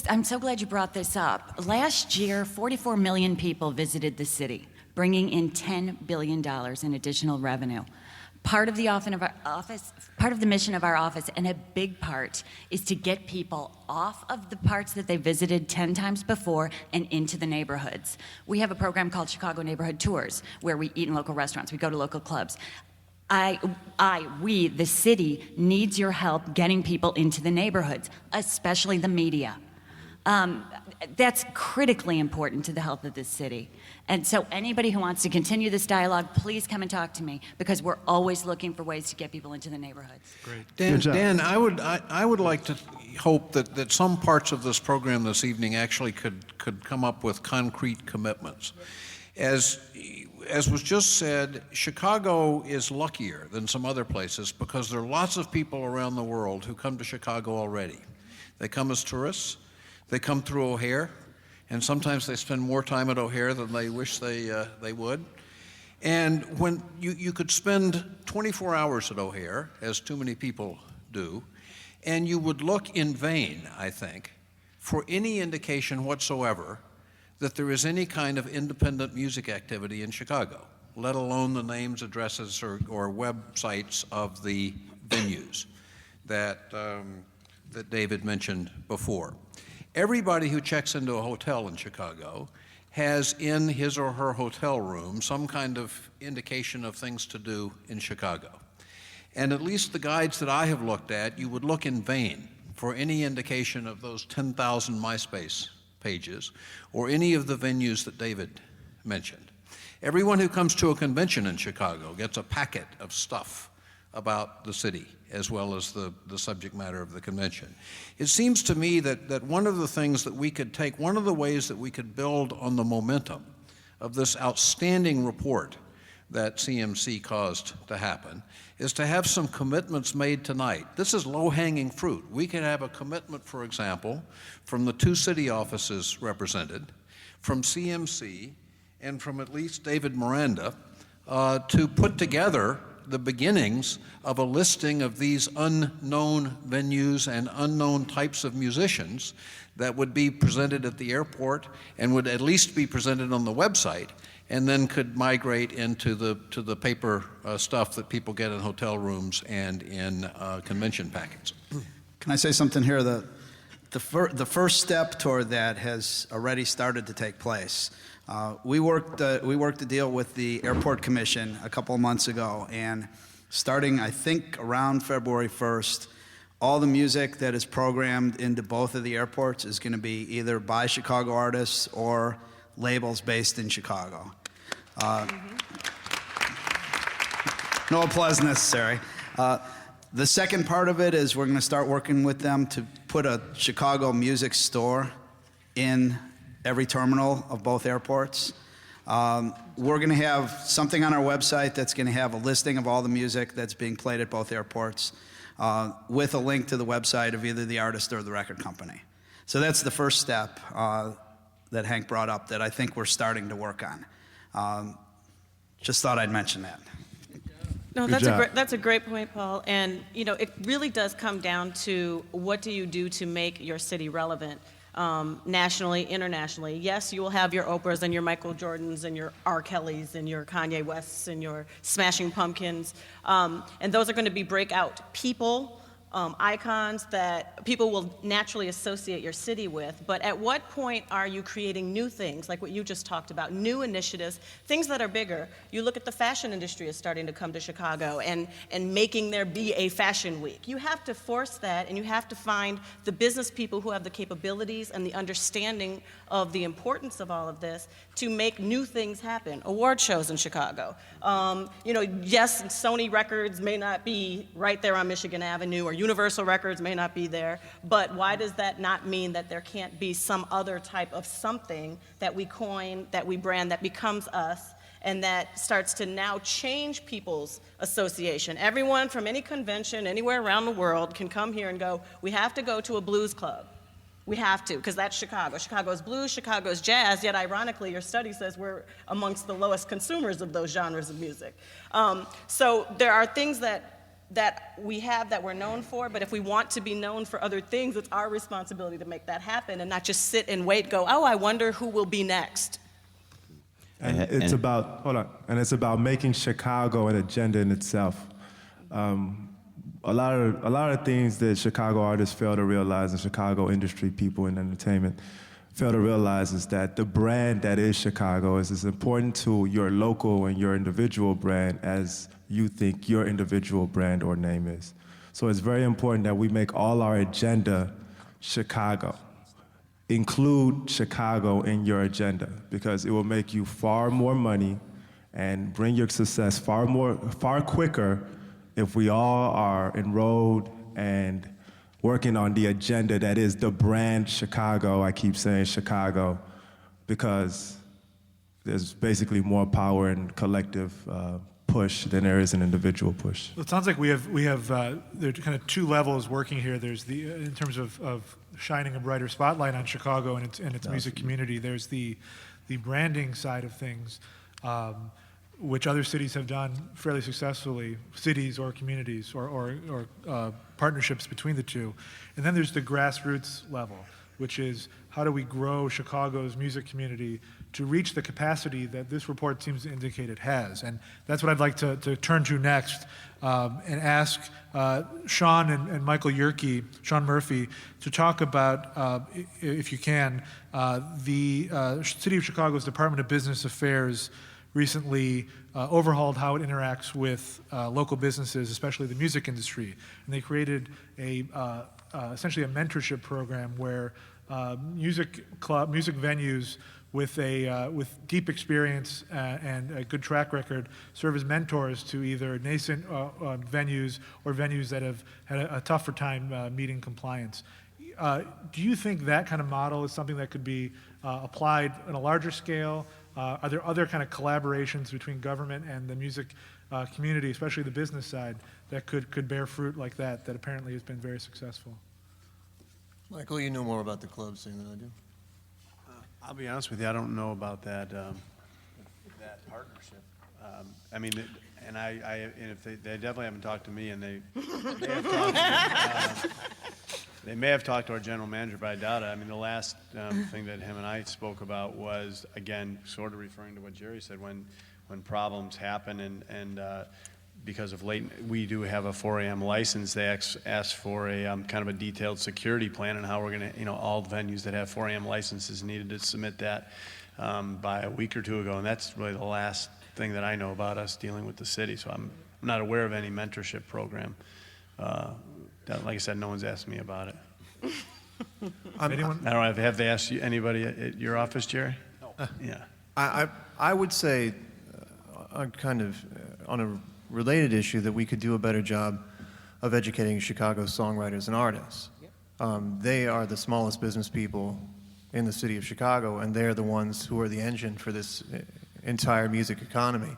I'm so glad you brought this up. Last year, 44 million people visited the city, bringing in $10 billion in additional revenue. Part of the mission of our office, and a big part, is to get people off of the parts that they visited 10 times before and into the neighborhoods. We have a program called Chicago Neighborhood Tours, where we eat in local restaurants, we go to local clubs. We, the city, needs your help getting people into the neighborhoods, especially the media. That's critically important to the health of this city. And so anybody who wants to continue this dialogue, please come and talk to me, because we're always looking for ways to get people into the neighborhoods. Great. Dan, I would like to hope that some parts of this program this evening actually could come up with concrete commitments. As was just said, Chicago is luckier than some other places because there are lots of people around the world who come to Chicago already. They come as tourists, they come through O'Hare, and sometimes they spend more time at O'Hare than they wish they would. And when you could spend 24 hours at O'Hare, as too many people do, and you would look in vain, I think, for any indication whatsoever that there is any kind of independent music activity in Chicago, let alone the names, addresses, or websites of the venues that David mentioned before. Everybody who checks into a hotel in Chicago has in his or her hotel room some kind of indication of things to do in Chicago. And at least the guides that I have looked at, you would look in vain for any indication of those 10,000 MySpace pages or any of the venues that David mentioned. Everyone who comes to a convention in Chicago gets a packet of stuff about the city as well as the subject matter of the convention. It seems to me that one of the things that we could take, one of the ways that we could build on the momentum of this outstanding report that CMC caused to happen is to have some commitments made tonight. This is low-hanging fruit. We could have a commitment, for example, from the two city offices represented, from CMC, and from at least David Miranda, to put together the beginnings of a listing of these unknown venues and unknown types of musicians that would be presented at the airport and would at least be presented on the website, and then could migrate into the paper stuff that people get in hotel rooms and in convention packets. Can I say something here? The first step toward that has already started to take place. We worked a deal with the Airport Commission a couple of months ago, and starting, I think, around February 1st, all the music that is programmed into both of the airports is going to be either by Chicago artists or labels based in Chicago. No applause necessary. The second part of it is we're going to start working with them to put a Chicago music store in every terminal of both airports. We're going to have something on our website that's going to have a listing of all the music that's being played at both airports, with a link to the website of either the artist or the record company. So that's the first step that Hank brought up that I think we're starting to work on. Just thought I'd mention that. No, that's a great point, Paul. And you know, it really does come down to what do you do to make your city relevant. nationally, internationally. Yes, you will have your Oprahs and your Michael Jordans and your R. Kellys and your Kanye Wests and your Smashing Pumpkins. And those are going to be breakout people, icons that people will naturally associate your city with. But at what point are you creating new things, like what you just talked about, new initiatives, things that are bigger? You look at the fashion industry is starting to come to Chicago and making there be a fashion week. You have to force that, and you have to find the business people who have the capabilities and the understanding of the importance of all of this to make new things happen. Award shows in Chicago. Yes, Sony Records may not be right there on Michigan Avenue, or Universal Records may not be there, but why does that not mean that there can't be some other type of something that we coin, that we brand, that becomes us, and that starts to now change people's association? Everyone from any convention anywhere around the world can come here and go, we have to go to a blues club. We have to, because that's Chicago. Chicago's blues, Chicago's jazz, yet ironically, your study says we're amongst the lowest consumers of those genres of music. So there are things that we have that we're known for, but if we want to be known for other things, it's our responsibility to make that happen and not just sit and wait, go, oh, I wonder who will be next. And it's about making Chicago an agenda in itself. A lot of things that Chicago artists fail to realize, and Chicago industry people in entertainment fail to realize, is that the brand that is Chicago is as important to your local and your individual brand as you think your individual brand or name is. So it's very important that we make all our agenda Chicago. Include Chicago in your agenda, because it will make you far more money and bring your success far quicker if we all are enrolled and working on the agenda that is the brand Chicago. I keep saying Chicago because there's basically more power in collective push than there is an individual push. Well, it sounds like we have there are kind of two levels working here. There's the in terms of shining a brighter spotlight on Chicago and its music community. There's the branding side of things, which other cities have done fairly successfully, cities or communities or partnerships between the two. And then there's the grassroots level, which is how do we grow Chicago's music community to reach the capacity that this report seems to indicate it has. And that's what I'd like to turn to next and ask Sean and Michael Yerke, Sean Murphy, to talk about, if you can, the City of Chicago's Department of Business Affairs recently overhauled how it interacts with local businesses, especially the music industry. And they created essentially a mentorship program where music venues with deep experience and a good track record serve as mentors to either nascent venues or venues that have had a tougher time meeting compliance. Do you think that kind of model is something that could be applied on a larger scale? Are there other kind of collaborations between government and the music community, especially the business side, that could bear fruit like that apparently has been very successful? Michael, you know more about the club scene than I do. I'll be honest with you, I don't know about that that partnership. I mean, and if they definitely haven't talked to me, and they may have talked they may have talked to our general manager, but I doubt it. I mean, the last thing that him and I spoke about was, again, sort of referring to what Jerry said, when problems happen and because of we do have a 4 a.m. license. They asked for a kind of a detailed security plan and how we're going to, all venues that have 4 a.m. licenses needed to submit that by a week or two ago. And that's really the last thing that I know about us dealing with the city. So I'm not aware of any mentorship program. Like I said, no one's asked me about it. Anyone? I don't know, have they asked anybody at your office, Jerry? No. Yeah. I would say, kind of on a related issue, that we could do a better job of educating Chicago songwriters and artists. They are the smallest business people in the city of Chicago, and they're the ones who are the engine for this entire music economy.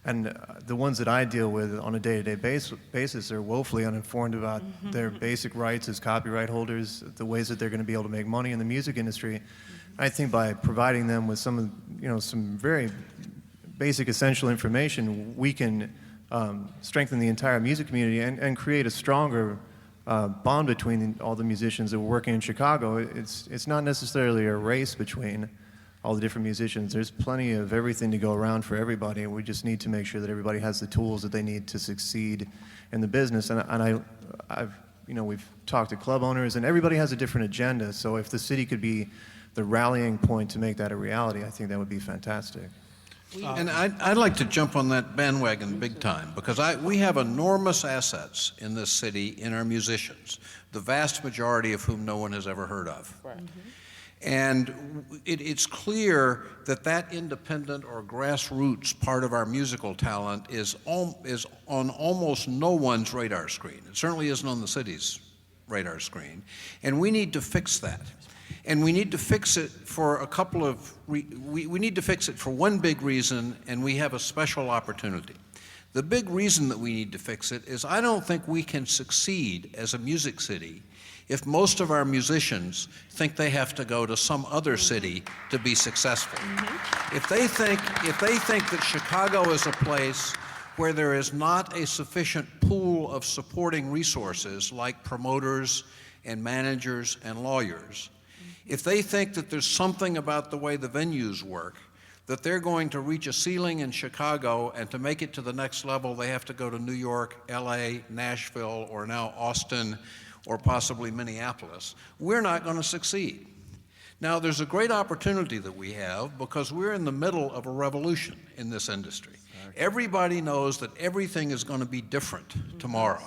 And the ones that I deal with on a day-to-day basis are woefully uninformed about their basic rights as copyright holders, the ways that they're going to be able to make money in the music industry. I think by providing them with some very basic essential information, we can strengthen the entire music community and create a stronger bond between all the musicians that were working in Chicago. It's not necessarily a race between all the different musicians. There's plenty of everything to go around for everybody, and we just need to make sure that everybody has the tools that they need to succeed in the business. We've talked to club owners, and everybody has a different agenda. So if the city could be the rallying point to make that a reality, I think that would be fantastic. And I'd like to jump on that bandwagon big time, because we have enormous assets in this city in our musicians, the vast majority of whom no one has ever heard of. Right. And it's clear that independent or grassroots part of our musical talent is on almost no one's radar screen. It certainly isn't on the city's radar screen. And we need to fix that. And we need to fix it for a couple of, we need to fix it for one big reason, and we have a special opportunity. The big reason that we need to fix it is I don't think we can succeed as a music city if most of our musicians think they have to go to some other city to be successful. Mm-hmm. If they think that Chicago is a place where there is not a sufficient pool of supporting resources like promoters and managers and lawyers, if they think that there's something about the way the venues work, that they're going to reach a ceiling in Chicago, and to make it to the next level, they have to go to New York, LA, Nashville, or now Austin, or possibly Minneapolis, we're not going to succeed. Now, there's a great opportunity that we have because we're in the middle of a revolution in this industry. Everybody knows that everything is going to be different tomorrow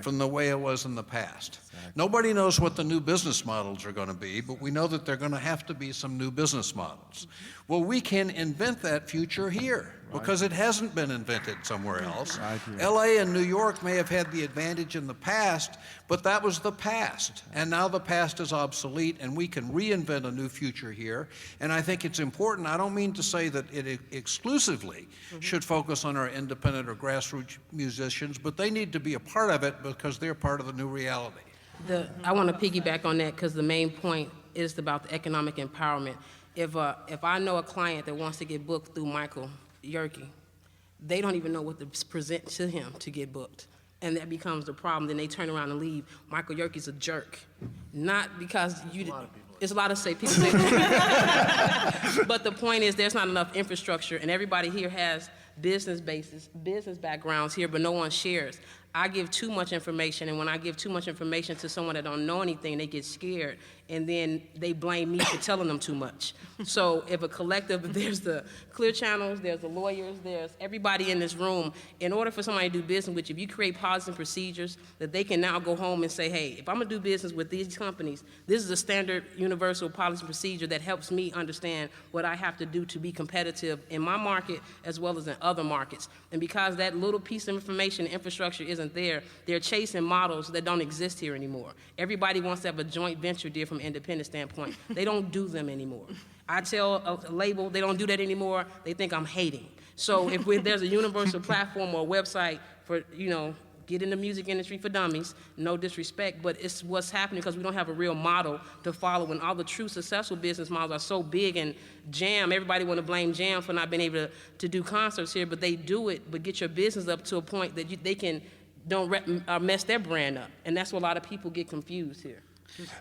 from the way it was in the past. Nobody knows what the new business models are going to be, but we know that there are going to have to be some new business models. Well, we can invent that future here because it hasn't been invented somewhere else. LA and New York may have had the advantage in the past, but that was the past. And now the past is obsolete, and we can reinvent a new future here. And I think it's important. I don't mean to say that it exclusively should focus on our independent or grassroots musicians, but they need to be a part of it because they're part of the new reality. I want to piggyback on that because the main point is about the economic empowerment. If I know a client that wants to get booked through Michael Yerke, they don't even know what to present to him to get booked. And that becomes the problem. Then they turn around and leave. Michael Yerke's a jerk. Not because it's a lot of people say that. But the point is there's not enough infrastructure, and everybody here has business backgrounds here, but no one shares. I give too much information, and when I give too much information to someone that don't know anything, they get scared, and then they blame me for telling them too much. So if a collective, there's the Clear Channels, there's the lawyers, there's everybody in this room. In order for somebody to do business with you, if you create policies and procedures that they can now go home and say, hey, if I'm gonna do business with these companies, this is a standard universal policy and procedure that helps me understand what I have to do to be competitive in my market as well as in other markets. And because that little piece of information, infrastructure isn't there, they're chasing models that don't exist here anymore. Everybody wants to have a joint venture deal from an independent standpoint. They don't do them anymore. I tell a label they don't do that anymore, they think I'm hating. So if there's a universal platform or website for, get in the music industry for dummies, no disrespect, but it's what's happening because we don't have a real model to follow, and all the true successful business models are so big. And Jam, everybody want to blame Jam for not being able to do concerts here, but they do it, but get your business up to a point that they can don't mess their brand up, and that's where a lot of people get confused here.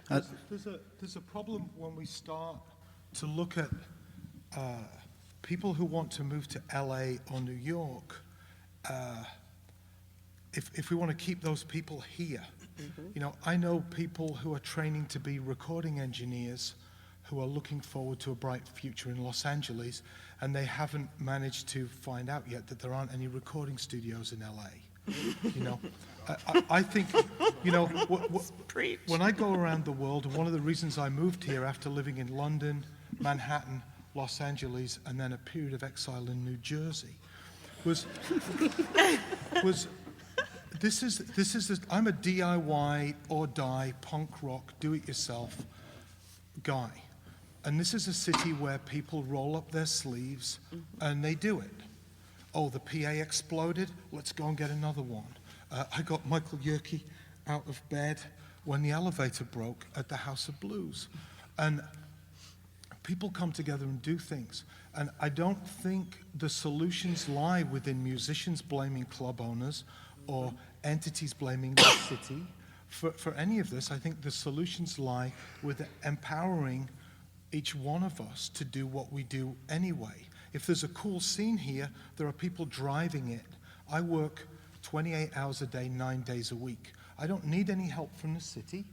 There's a problem when we start to look at people who want to move to LA or New York. If we want to keep those people here, I know people who are training to be recording engineers who are looking forward to a bright future in Los Angeles, and they haven't managed to find out yet that there aren't any recording studios in LA. I think, when I go around the world, and one of the reasons I moved here after living in London, Manhattan, Los Angeles, and then a period of exile in New Jersey, was I'm a DIY or die punk rock do-it-yourself guy, and this is a city where people roll up their sleeves and they do it. Oh, the PA exploded, let's go and get another one. I got Michael Yerke out of bed when the elevator broke at the House of Blues. And people come together and do things. And I don't think the solutions lie within musicians blaming club owners or entities blaming the city for any of this. I think the solutions lie with empowering each one of us to do what we do anyway. If there's a cool scene here, there are people driving it. I work 28 hours a day, 9 days a week. I don't need any help from the city.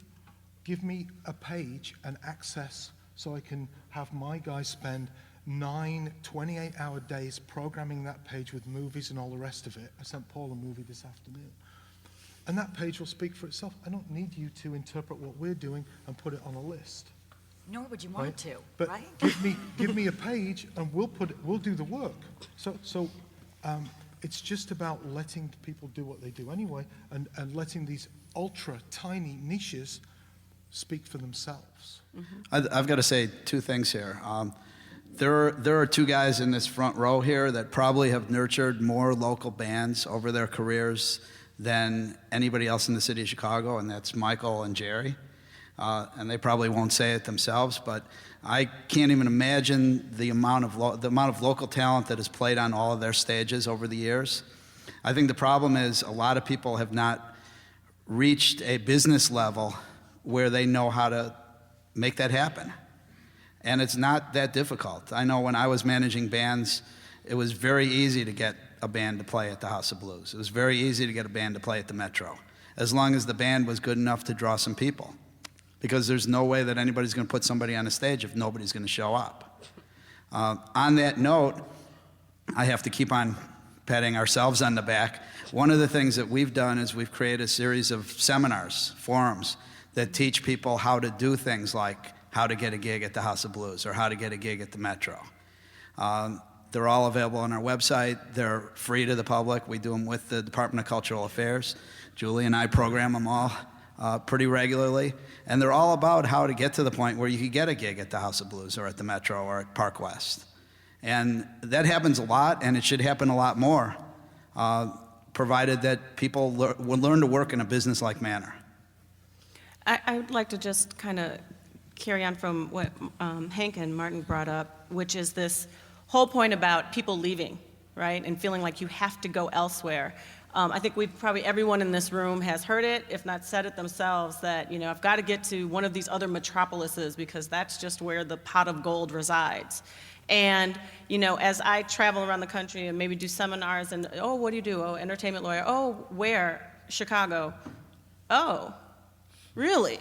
Give me a page and access so I can have my guys spend 9 28-hour days programming that page with movies and all the rest of it. I sent Paul a movie this afternoon. And that page will speak for itself. I don't need you to interpret what we're doing and put it on a list. Nor would you want to, But right? give me a page and we'll do the work. So it's just about letting people do what they do anyway, and letting these ultra tiny niches speak for themselves. I've got to say two things here. There are two guys in this front row here that probably have nurtured more local bands over their careers than anybody else in the city of Chicago, and that's Michael and Jerry. And they probably won't say it themselves, but I can't even imagine the amount of local talent that has played on all of their stages over the years. I think the problem is a lot of people have not reached a business level where they know how to make that happen. And it's not that difficult. I know when I was managing bands, it was very easy to get a band to play at the House of Blues. It was very easy to get a band to play at the Metro, as long as the band was good enough to draw some people. Because there's no way that anybody's going to put somebody on a stage if nobody's going to show up. On that note, I have to keep on patting ourselves on the back. One of the things that we've done is we've created a series of seminars, forums, that teach people how to do things like how to get a gig at the House of Blues or how to get a gig at the Metro. They're all available on our website. They're free to the public. We do them with the Department of Cultural Affairs. Julie and I program them all pretty regularly. And they're all about how to get to the point where you can get a gig at the House of Blues or at the Metro or at Park West. And that happens a lot, and it should happen a lot more, provided that people will learn to work in a business-like manner. I would like to just kind of carry on from what Hank and Martin brought up, which is this whole point about people leaving, right, and feeling like you have to go elsewhere. I think probably everyone in this room has heard it, if not said it themselves, that, you know, I've got to get to one of these other metropolises because that's just where the pot of gold resides. And, you know, as I travel around the country and maybe do seminars and, oh, what do you do? Oh, entertainment lawyer. Oh, where? Chicago. Oh, really?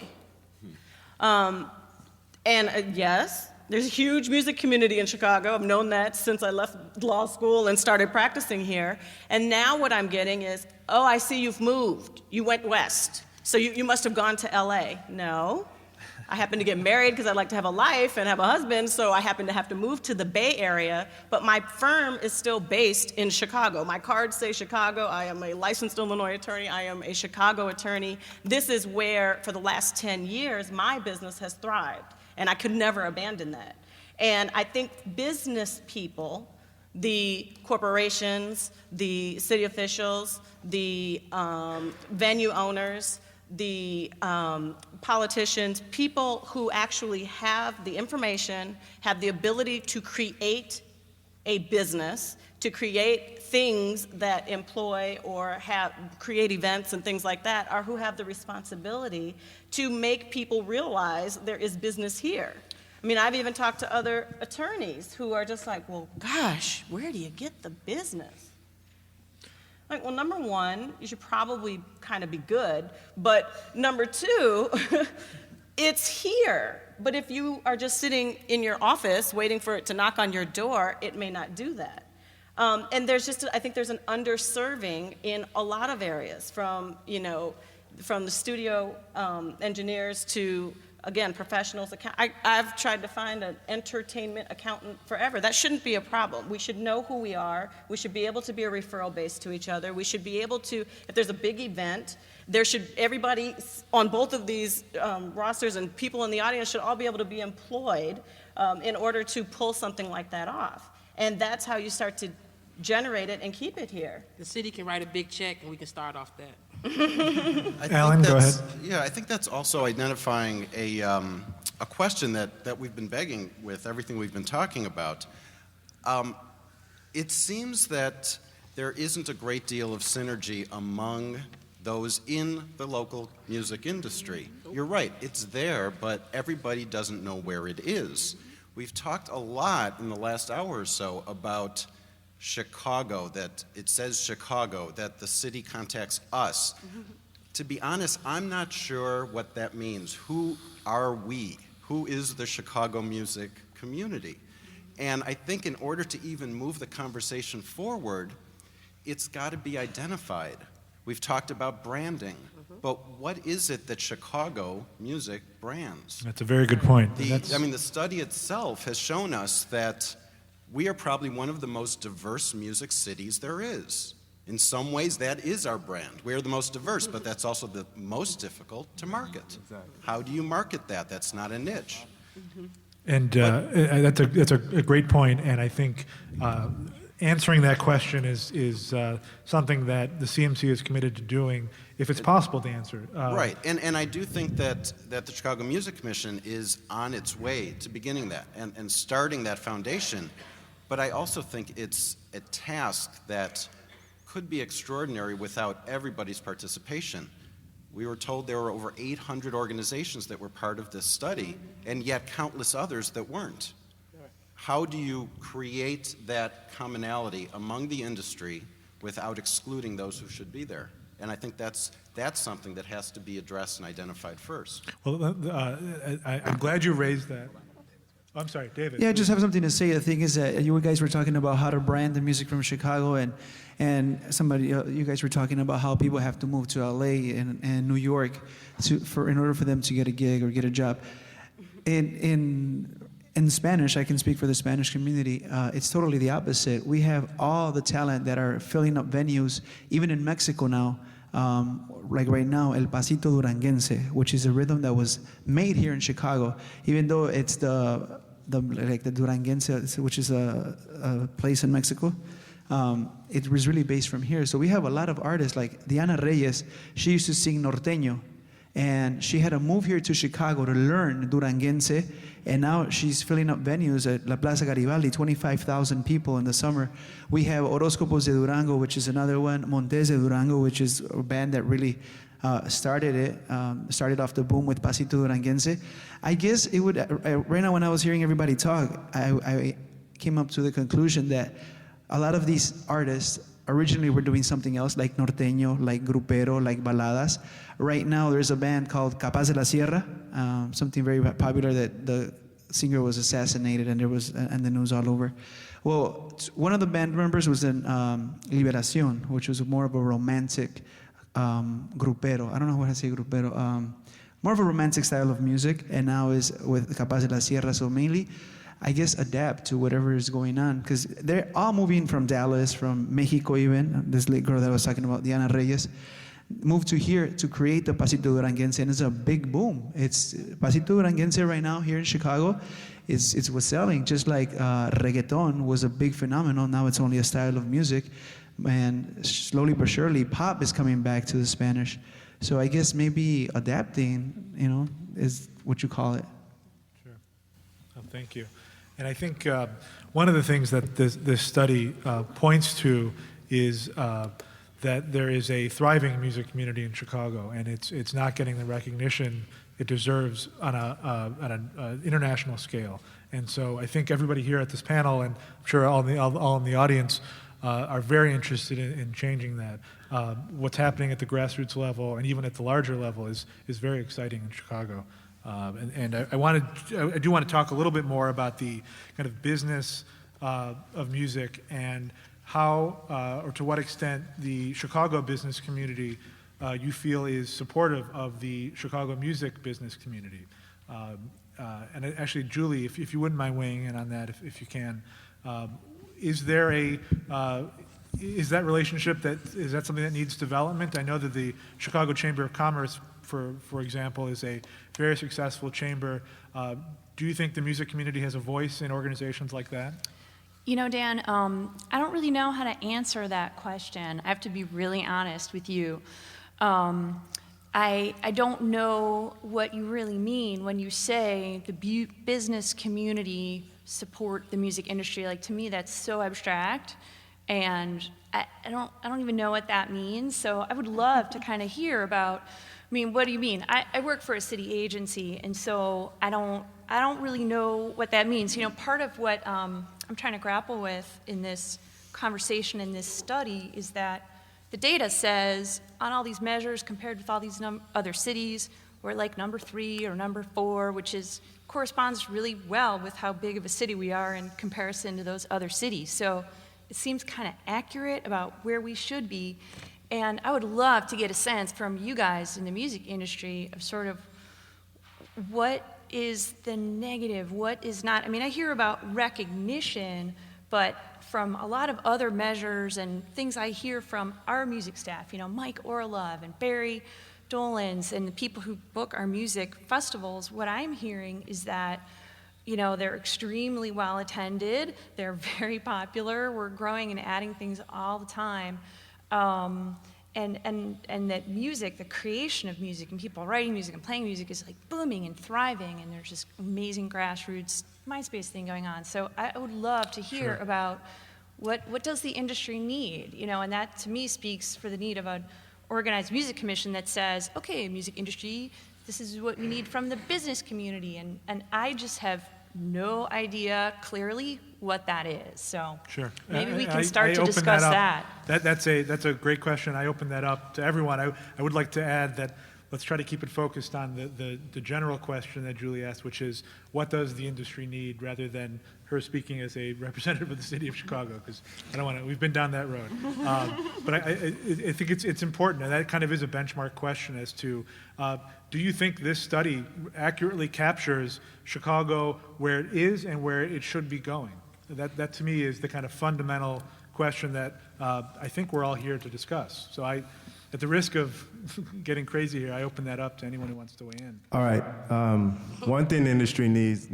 Yes, there's a huge music community in Chicago. I've known that since I left law school and started practicing here. And now what I'm getting is, oh, I see you've moved. You went west. So you must have gone to LA. No. I happen to get married because I'd like to have a life and have a husband, so I happen to have to move to the Bay Area, but my firm is still based in Chicago. My cards say Chicago. I am a licensed Illinois attorney. I am a Chicago attorney. This is where, for the last 10 years, my business has thrived, and I could never abandon that. And I think business people, the corporations, the city officials, the venue owners, the politicians, people who actually have the information, have the ability to create a business, to create things that employ or create events and things like that, are who have the responsibility to make people realize there is business here. I mean, I've even talked to other attorneys who are just like, well, gosh, where do you get the business? Like, well, number one, you should probably kind of be good, but number two, it's here. But if you are just sitting in your office waiting for it to knock on your door, it may not do that. And there's just, I think there's an underserving in a lot of areas, from, you know, from the studio engineers to, again, professionals. I've tried to find an entertainment accountant forever. That shouldn't be a problem. We should know who we are. We should be able to be a referral base to each other. We should be able to, if there's a big event, everybody on both of these rosters and people in the audience should all be able to be employed in order to pull something like that off. And that's how you start to generate it and keep it here. The city can write a big check and we can start off that. Alan, go ahead. Yeah, I think that's also identifying a question that we've been begging with everything we've been talking about. It seems that there isn't a great deal of synergy among those in the local music industry. You're right, it's there, but everybody doesn't know where it is. We've talked a lot in the last hour or so about Chicago, that it says Chicago, that the city contacts us. To be honest, I'm not sure what that means. Who are we? Who is the Chicago music community? And I think in order to even move the conversation forward, it's got to be identified. We've talked about branding, but what is it that Chicago music brands? That's a very good point. The study itself has shown us that we are probably one of the most diverse music cities there is. In some ways, that is our brand. We are the most diverse, but that's also the most difficult to market. Exactly. How do you market that? That's not a niche. And that's a great point, and I think answering that question is something that the CMC is committed to doing, if it's possible to answer. Right, and I do think that the Chicago Music Commission is on its way to beginning that and starting that foundation, but I also think it's a task that could be extraordinary without everybody's participation. We were told there were over 800 organizations that were part of this study, and yet countless others that weren't. How do you create that commonality among the industry without excluding those who should be there? And I think that's something that has to be addressed and identified first. Well, I'm glad you raised that. Oh, I'm sorry, David. Yeah, I just have something to say. The thing is that you guys were talking about how to brand the music from Chicago, and you guys were talking about how people have to move to LA and New York in order for them to get a gig or get a job. In Spanish, I can speak for the Spanish community, it's totally the opposite. We have all the talent that are filling up venues, even in Mexico now. Like right now, El Pasito Duranguense, which is a rhythm that was made here in Chicago, even though it's the Duranguense, which is a place in Mexico. It was really based from here. So we have a lot of artists like Diana Reyes. She used to sing norteño, and she had to move here to Chicago to learn Duranguense, and now she's filling up venues at La Plaza Garibaldi, 25,000 people in the summer. We have Horóscopos de Durango, which is another one, Montes de Durango, which is a band that really started off the boom with Pasito Duranguense. I guess it would, right now when I was hearing everybody talk, I came up to the conclusion that a lot of these artists originally were doing something else, like norteño, like grupero, like baladas. Right now, there's a band called Capaz de la Sierra, something very popular that the singer was assassinated, and there was and the news all over. Well, one of the band members was in Liberación, which was more of a romantic grupero. I don't know what I say grupero. More of a romantic style of music, and now is with Capaz de la Sierra. So mainly, I guess, adapt to whatever is going on, because they're all moving from Dallas, from Mexico even. This girl that I was talking about, Diana Reyes, moved to here to create the Pasito Duranguense, and it's a big boom. It's Pasito Duranguense right now here in Chicago. It was selling, just like reggaeton was a big phenomenon. Now it's only a style of music, and slowly but surely, pop is coming back to the Spanish. So I guess maybe adapting, is what you call it. Sure. Oh, thank you. And I think one of the things that this study points to is that there is a thriving music community in Chicago, and it's not getting the recognition it deserves on an international scale. And so I think everybody here at this panel, and I'm sure all in the audience, are very interested in changing that. What's happening at the grassroots level and even at the larger level is very exciting in Chicago. And I do want to talk a little bit more about the kind of business of music and how or to what extent the Chicago business community you feel is supportive of the Chicago music business community. And actually, Julie, if you wouldn't mind weighing in on that, if you can, is that relationship is that something that needs development? I know that the Chicago Chamber of Commerce, for example, is a very successful chamber. Do you think the music community has a voice in organizations like that? Dan, I don't really know how to answer that question. I have to be really honest with you. I don't know what you really mean when you say the business community support the music industry. Like, to me, that's so abstract, and I don't even know what that means. So I would love to kind of hear about, I mean, what do you mean? I work for a city agency, and so I don't really know what that means. You know, part of what I'm trying to grapple with in this conversation, in this study, is that the data says on all these measures compared with all these other cities, we're like number 3 or number 4, which corresponds really well with how big of a city we are in comparison to those other cities. So it seems kind of accurate about where we should be. And I would love to get a sense from you guys in the music industry of sort of what is the negative, what is not. I mean, I hear about recognition, but from a lot of other measures and things I hear from our music staff, you know, Mike Orlov and Barry Dolans and the people who book our music festivals, what I'm hearing is that, you know, they're extremely well attended, they're very popular, we're growing and adding things all the time. And that music, the creation of music and people writing music and playing music is like booming and thriving, and there's this amazing grassroots MySpace thing going on. So I would love to hear about what does the industry need, you know, and that to me speaks for the need of an organized music commission that says, okay, music industry, this is what we need from the business community, and I just have no idea clearly what that is. So sure. Maybe we can start to discuss that. That's a great question. I open that up to everyone. I would like to add that let's try to keep it focused on the general question that Julie asked, which is what does the industry need, rather than her speaking as a representative of the city of Chicago, because I don't want to, we've been down that road. But I think it's important, and that kind of is a benchmark question as to, do you think this study accurately captures Chicago where it is and where it should be going? That to me is the kind of fundamental question that I think we're all here to discuss. So at the risk of getting crazy here, I open that up to anyone who wants to weigh in. All right. One thing the industry needs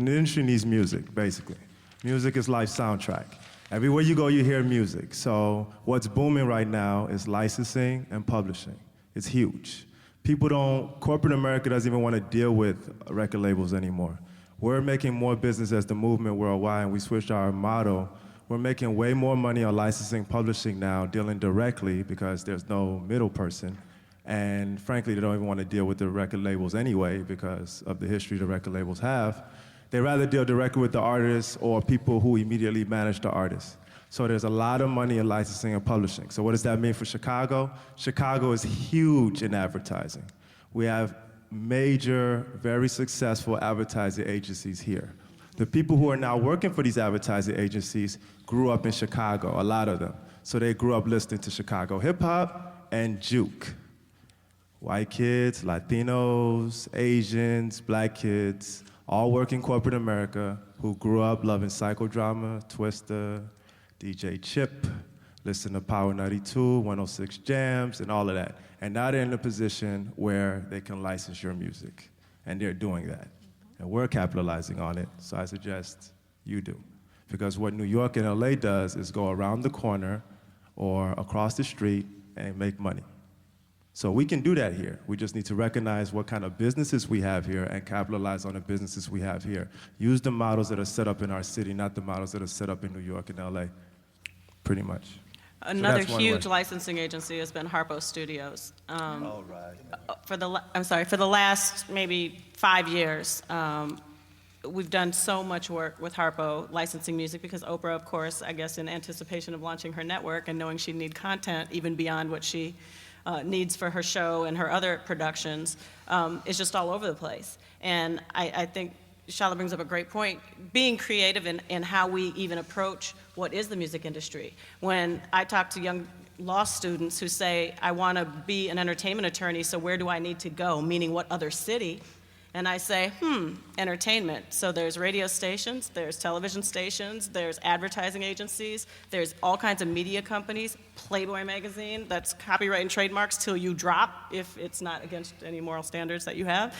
music, basically. Music is life's soundtrack. Everywhere you go, you hear music. So what's booming right now is licensing and publishing. It's huge. Corporate America doesn't even want to deal with record labels anymore. We're making more business as the movement worldwide, and we switched our model. We're making way more money on licensing, publishing now, dealing directly because there's no middle person. And frankly, they don't even want to deal with the record labels anyway because of the history the record labels have. They rather deal directly with the artists or people who immediately manage the artists. So there's a lot of money in licensing and publishing. So what does that mean for Chicago? Chicago is huge in advertising. We have major, very successful advertising agencies here. The people who are now working for these advertising agencies grew up in Chicago, a lot of them. So they grew up listening to Chicago hip-hop and juke. White kids, Latinos, Asians, black kids, all working corporate America who grew up loving psychodrama, Twister, DJ Chip, listen to Power 92, 106 Jams, and all of that. And now they're in a position where they can license your music, and they're doing that. And we're capitalizing on it, so I suggest you do. Because what New York and LA does is go around the corner or across the street and make money. So we can do that here. We just need to recognize what kind of businesses we have here and capitalize on the businesses we have here. Use the models that are set up in our city, not the models that are set up in New York and LA, pretty much. Another huge licensing agency has been Harpo Studios. All right. For the last maybe 5 years, we've done so much work with Harpo licensing music because Oprah, of course, I guess in anticipation of launching her network and knowing she'd need content even beyond what she needs for her show and her other productions, is just all over the place. And I think Shala brings up a great point, being creative in how we even approach what is the music industry. When I talk to young law students who say, I want to be an entertainment attorney, so where do I need to go? Meaning what other city? And I say, entertainment. So there's radio stations, there's television stations, there's advertising agencies, there's all kinds of media companies, Playboy magazine, that's copyright and trademarks till you drop, if it's not against any moral standards that you have,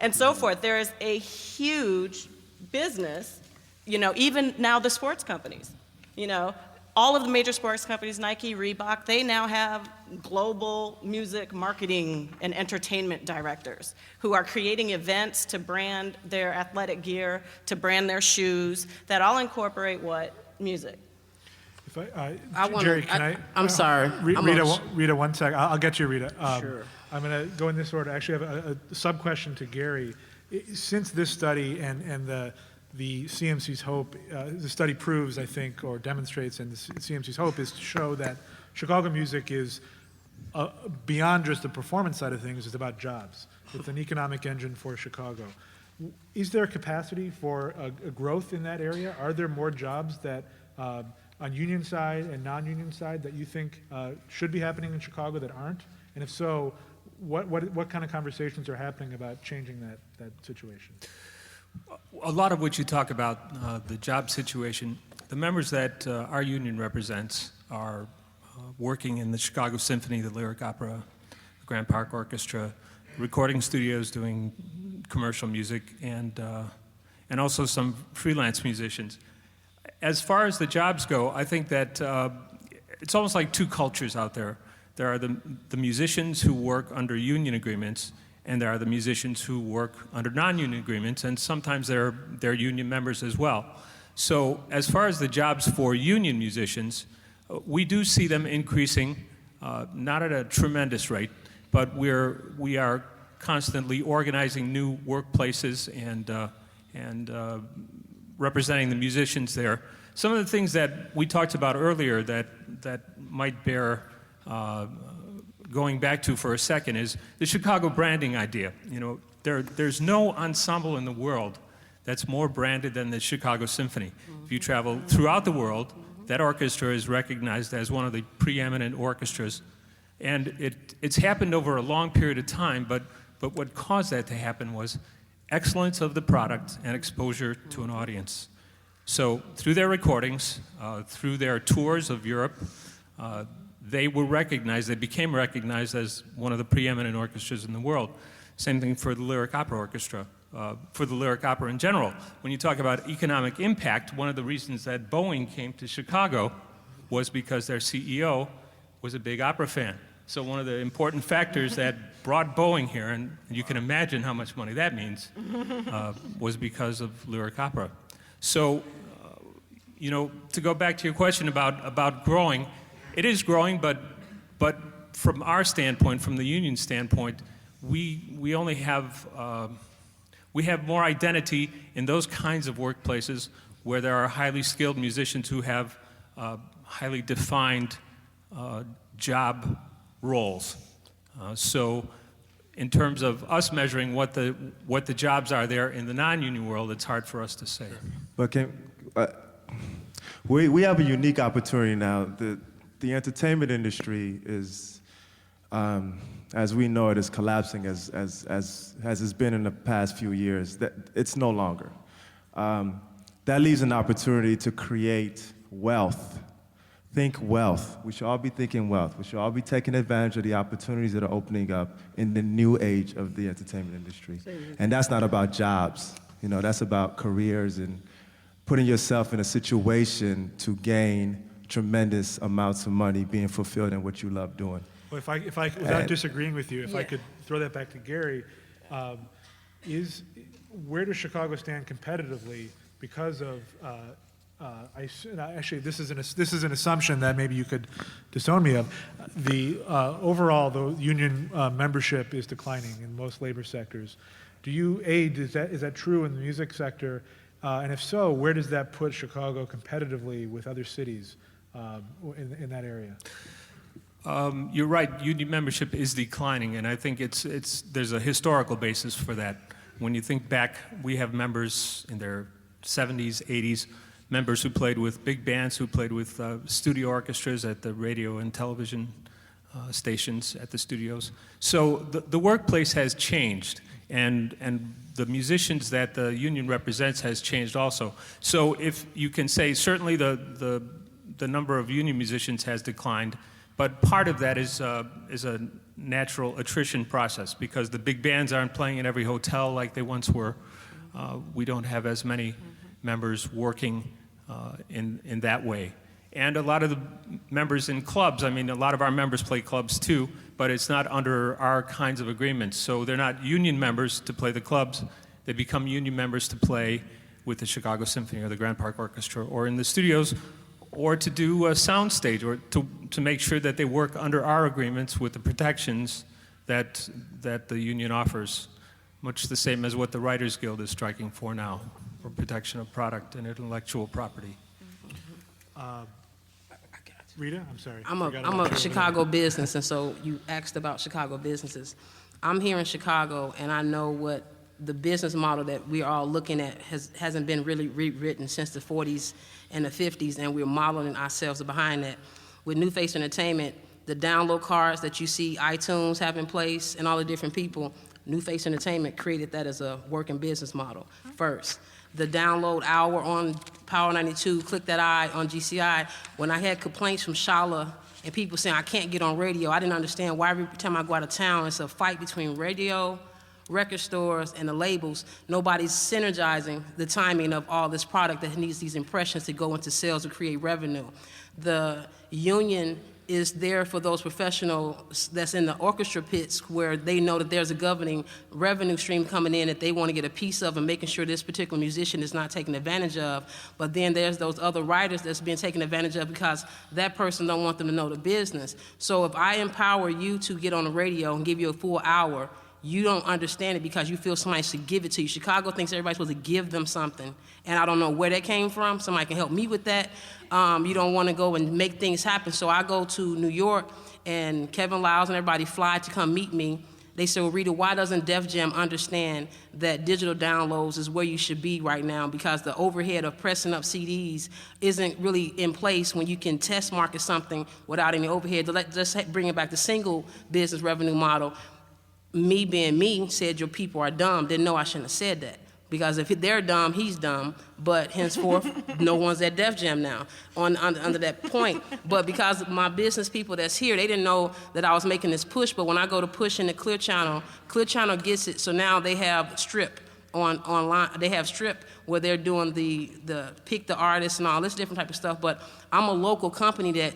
and so forth. There is a huge business, you know, even now the sports companies, you know, all of the major sports companies, Nike, Reebok, they now have global music marketing and entertainment directors who are creating events to brand their athletic gear, to brand their shoes, that all incorporate what? Music. Jerry, can I? I'm sorry. Rita, one sec. I'll get you, Rita. Sure. I'm going to go in this order. Actually, I have a sub-question to Gary. Since this study and the CMC's hope, the study proves, I think, or demonstrates, and the CMC's hope is to show that Chicago music is beyond just the performance side of things. It's about jobs. It's an economic engine for Chicago. Is there capacity for a growth in that area? Are there more jobs that on union side and non-union side that you think should be happening in Chicago that aren't? And if so, what kind of conversations are happening about changing that situation? A lot of what you talk about, the job situation, the members that our union represents are working in the Chicago Symphony, the Lyric Opera, the Grand Park Orchestra, recording studios doing commercial music, and also some freelance musicians. As far as the jobs go, I think that it's almost like two cultures out there. There are the musicians who work under union agreements, and there are the musicians who work under non-union agreements, and sometimes they're union members as well. So as far as the jobs for union musicians, we do see them increasing, not at a tremendous rate, but we are constantly organizing new workplaces and representing the musicians there. Some of the things that we talked about earlier that might bear going back to for a second is the Chicago branding idea. You know, there's no ensemble in the world that's more branded than the Chicago Symphony. If you travel throughout the world, that orchestra is recognized as one of the preeminent orchestras. And it's happened over a long period of time, but what caused that to happen was excellence of the product and exposure to an audience. So through their recordings, through their tours of Europe, they were recognized, they became recognized as one of the preeminent orchestras in the world. Same thing for the Lyric Opera Orchestra, for the Lyric Opera in general. When you talk about economic impact, one of the reasons that Boeing came to Chicago was because their CEO was a big opera fan. So one of the important factors that brought Boeing here, and you can imagine how much money that means, was because of Lyric Opera. So, you know, to go back to your question about growing, it is growing, but from our standpoint, from the union standpoint, we only have we have more identity in those kinds of workplaces where there are highly skilled musicians who have highly defined job roles. So in terms of us measuring what the jobs are there in the non-union world, it's hard for us to say. But we have a unique opportunity now. The entertainment industry is, as we know it, is collapsing as it's been in the past few years. That it's no longer. That leaves an opportunity to create wealth. Think wealth. We should all be thinking wealth. We should all be taking advantage of the opportunities that are opening up in the new age of the entertainment industry. And that's not about jobs. You know, that's about careers and putting yourself in a situation to gain tremendous amounts of money, being fulfilled in what you love doing. Well, if I without disagreeing with you, if I could throw that back to Gary, where does Chicago stand competitively because of? Actually, this is an assumption that maybe you could disown me of. The overall, the union membership is declining in most labor sectors. Is that true in the music sector? And if so, where does that put Chicago competitively with other cities in that area? You're right. Union membership is declining, and I think there's a historical basis for that. When you think back, we have members in their 70s, 80s. Members who played with big bands, who played with studio orchestras at the radio and television stations at the studios. So the workplace has changed, and the musicians that the union represents has changed also. So if you can say, certainly the number of union musicians has declined, but part of that is a natural attrition process because the big bands aren't playing in every hotel like they once were. We don't have as many members working in that way. And a lot of the members in clubs, I mean, a lot of our members play clubs too, but it's not under our kinds of agreements. So they're not union members to play the clubs. They become union members to play with the Chicago Symphony or the Grand Park Orchestra or in the studios or to do a soundstage, or to make sure that they work under our agreements with the protections that the union offers, much the same as what the Writers Guild is striking for now, for protection of product and intellectual property. Rita, I'm sorry. I'm a Chicago business, and so you asked about Chicago businesses. I'm here in Chicago, and I know what the business model that we are all looking at hasn't been really rewritten since the 40s and the 50s, and we're modeling ourselves behind that. With New Face Entertainment, the download cards that you see iTunes have in place and all the different people, New Face Entertainment created that as a working business model first. The download hour on Power 92, Click That I on GCI, when I had complaints from Shala and people saying I can't get on radio, I didn't understand why every time I go out of town, it's a fight between radio, record stores, and the labels. Nobody's synergizing the timing of all this product that needs these impressions to go into sales to create revenue. The union is there for those professionals that's in the orchestra pits where they know that there's a governing revenue stream coming in that they want to get a piece of and making sure this particular musician is not taken advantage of. But then there's those other writers that's being taken advantage of because that person don't want them to know the business. So if I empower you to get on the radio and give you a full hour, you don't understand it because you feel somebody should give it to you. Chicago thinks everybody's supposed to give them something, and I don't know where that came from. Somebody can help me with that. You don't want to go and make things happen. So I go to New York, and Kevin Lyles and everybody fly to come meet me. They say, well, Rita, why doesn't Def Jam understand that digital downloads is where you should be right now? Because the overhead of pressing up CDs isn't really in place when you can test market something without any overhead. Just bring it back to single business revenue model. Me being me said your people are dumb. Didn't know I shouldn't have said that. Because if they're dumb, he's dumb. But henceforth, no one's at Def Jam now under that point. But because my business people that's here, they didn't know that I was making this push. But when I go to push in the Clear Channel gets it. So now they have Strip online. They have Strip where they're doing the pick the artist and all this different type of stuff. But I'm a local company that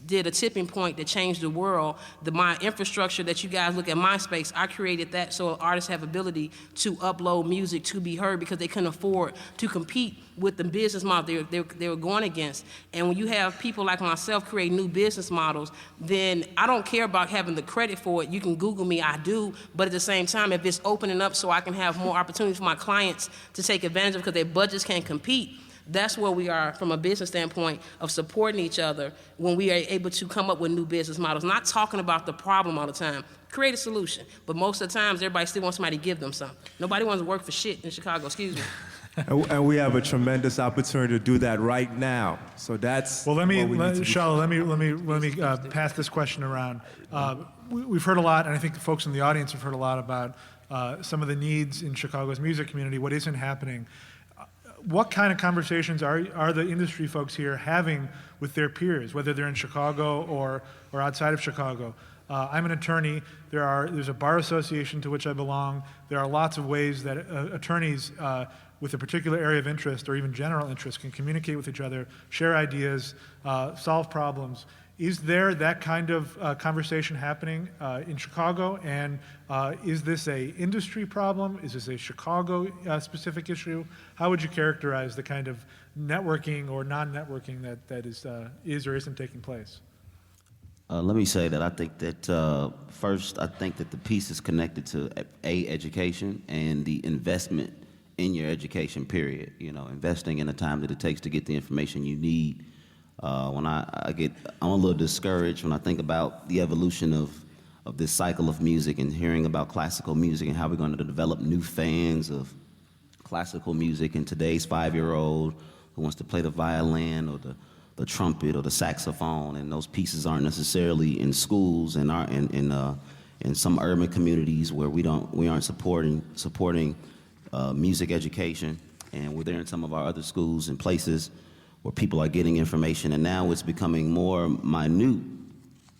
did a tipping point that changed the world. My infrastructure that you guys look at MySpace, I created that so artists have ability to upload music to be heard because they couldn't afford to compete with the business model they were going against. And when you have people like myself create new business models, then I don't care about having the credit for it. You can Google me, I do, but at the same time, if it's opening up so I can have more opportunities for my clients to take advantage of because their budgets can't compete, that's where we are from a business standpoint of supporting each other when we are able to come up with new business models, not talking about the problem all the time. Create a solution. But most of the times, everybody still wants somebody to give them something. Nobody wants to work for shit in Chicago, excuse me. And we have a tremendous opportunity to do that right now. So that's Shala, let me pass this question around. We've heard a lot, and I think the folks in the audience have heard a lot about some of the needs in Chicago's music community, what isn't happening. What kind of conversations are the industry folks here having with their peers, whether they're in Chicago or outside of Chicago? I'm an attorney. There's a bar association to which I belong. There are lots of ways that attorneys with a particular area of interest or even general interest can communicate with each other, share ideas, solve problems. Is there that kind of conversation happening in Chicago? And is this an industry problem? Is this a Chicago specific issue? How would you characterize the kind of networking or non-networking that is or isn't taking place? Let me say that I think that first, I think that the piece is connected to education and the investment in your education, period. You know, investing in the time that it takes to get the information you need. When I'm a little discouraged when I think about the evolution of this cycle of music and hearing about classical music and how we're going to develop new fans of classical music and today's 5-year-old who wants to play the violin or the trumpet or the saxophone, and those pieces aren't necessarily in schools and in some urban communities where we aren't supporting music education, and we're there in some of our other schools and places where people are getting information, and now it's becoming more minute.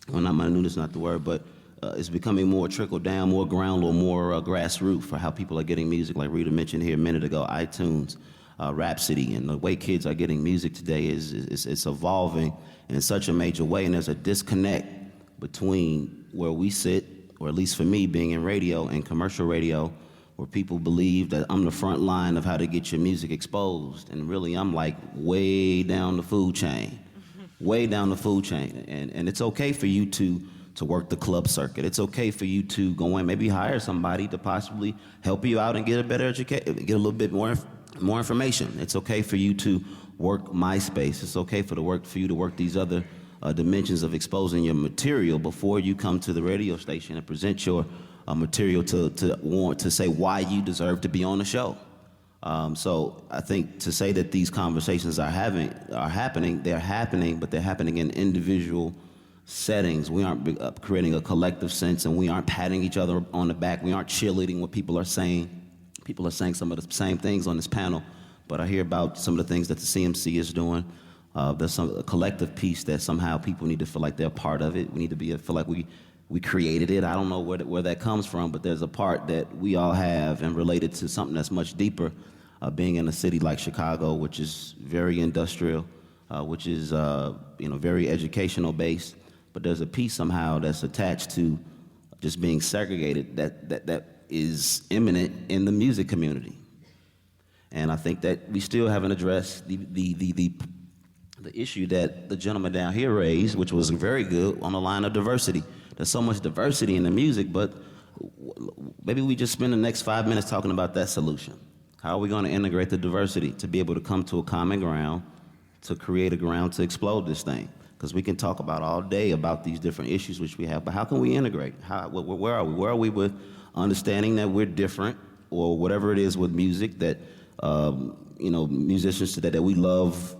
Well, not minute is not the word, but it's becoming more trickle down, more ground level, more grassroots for how people are getting music. Like Rita mentioned here a minute ago, iTunes, Rhapsody, and the way kids are getting music today it's evolving in such a major way, and there's a disconnect between where we sit, or at least for me, being in radio and commercial radio, where people believe that I'm the front line of how to get your music exposed, and really I'm like way down the food chain. way down the food chain. And it's okay for you to work the club circuit. It's okay for you to go in, maybe hire somebody to possibly help you out and get a better education, get a little bit more information. It's okay for you to work MySpace. It's okay for you to work these other dimensions of exposing your material before you come to the radio station and present your material to say why you deserve to be on the show. So I think to say that these conversations are happening, they're happening, but they're happening in individual settings. We aren't creating a collective sense, and we aren't patting each other on the back. We aren't cheerleading what people are saying. People are saying some of the same things on this panel, but I hear about some of the things that the CMC is doing. There's a collective piece that somehow people need to feel like they're a part of it. We need to feel like we created it. I don't know where that comes from, but there's a part that we all have and related to something that's much deeper. Being in a city like Chicago, which is very industrial, which is very educational based, but there's a piece somehow that's attached to just being segregated that is imminent in the music community. And I think that we still haven't addressed the issue that the gentleman down here raised, which was very good, on the line of diversity. There's so much diversity in the music, but maybe we just spend the next 5 minutes talking about that solution. How are we going to integrate the diversity to be able to come to a common ground, to create a ground to explode this thing? Because we can talk about all day about these different issues which we have, but how can we integrate? Where are we? Where are we with understanding that we're different, or whatever it is with music that, musicians today, that we love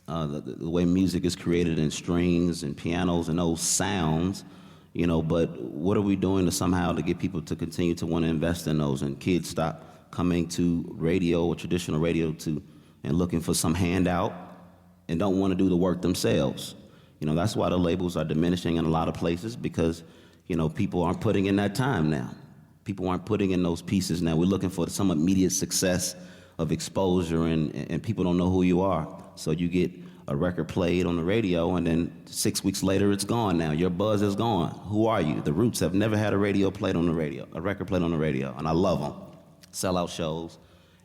the way music is created in strings and pianos and those sounds, but what are we doing to get people to continue to want to invest in those, and kids stop coming to radio or traditional radio and looking for some handout and don't want to do the work themselves. That's why the labels are diminishing in a lot of places, because, people aren't putting in that time now. People aren't putting in those pieces now. We're looking for some immediate success of exposure, and people don't know who you are. So you get a record played on the radio, and then 6 weeks later it's gone now. Your buzz is gone. Who are you? The Roots have never had a record played on the radio, and I love them. Sellout shows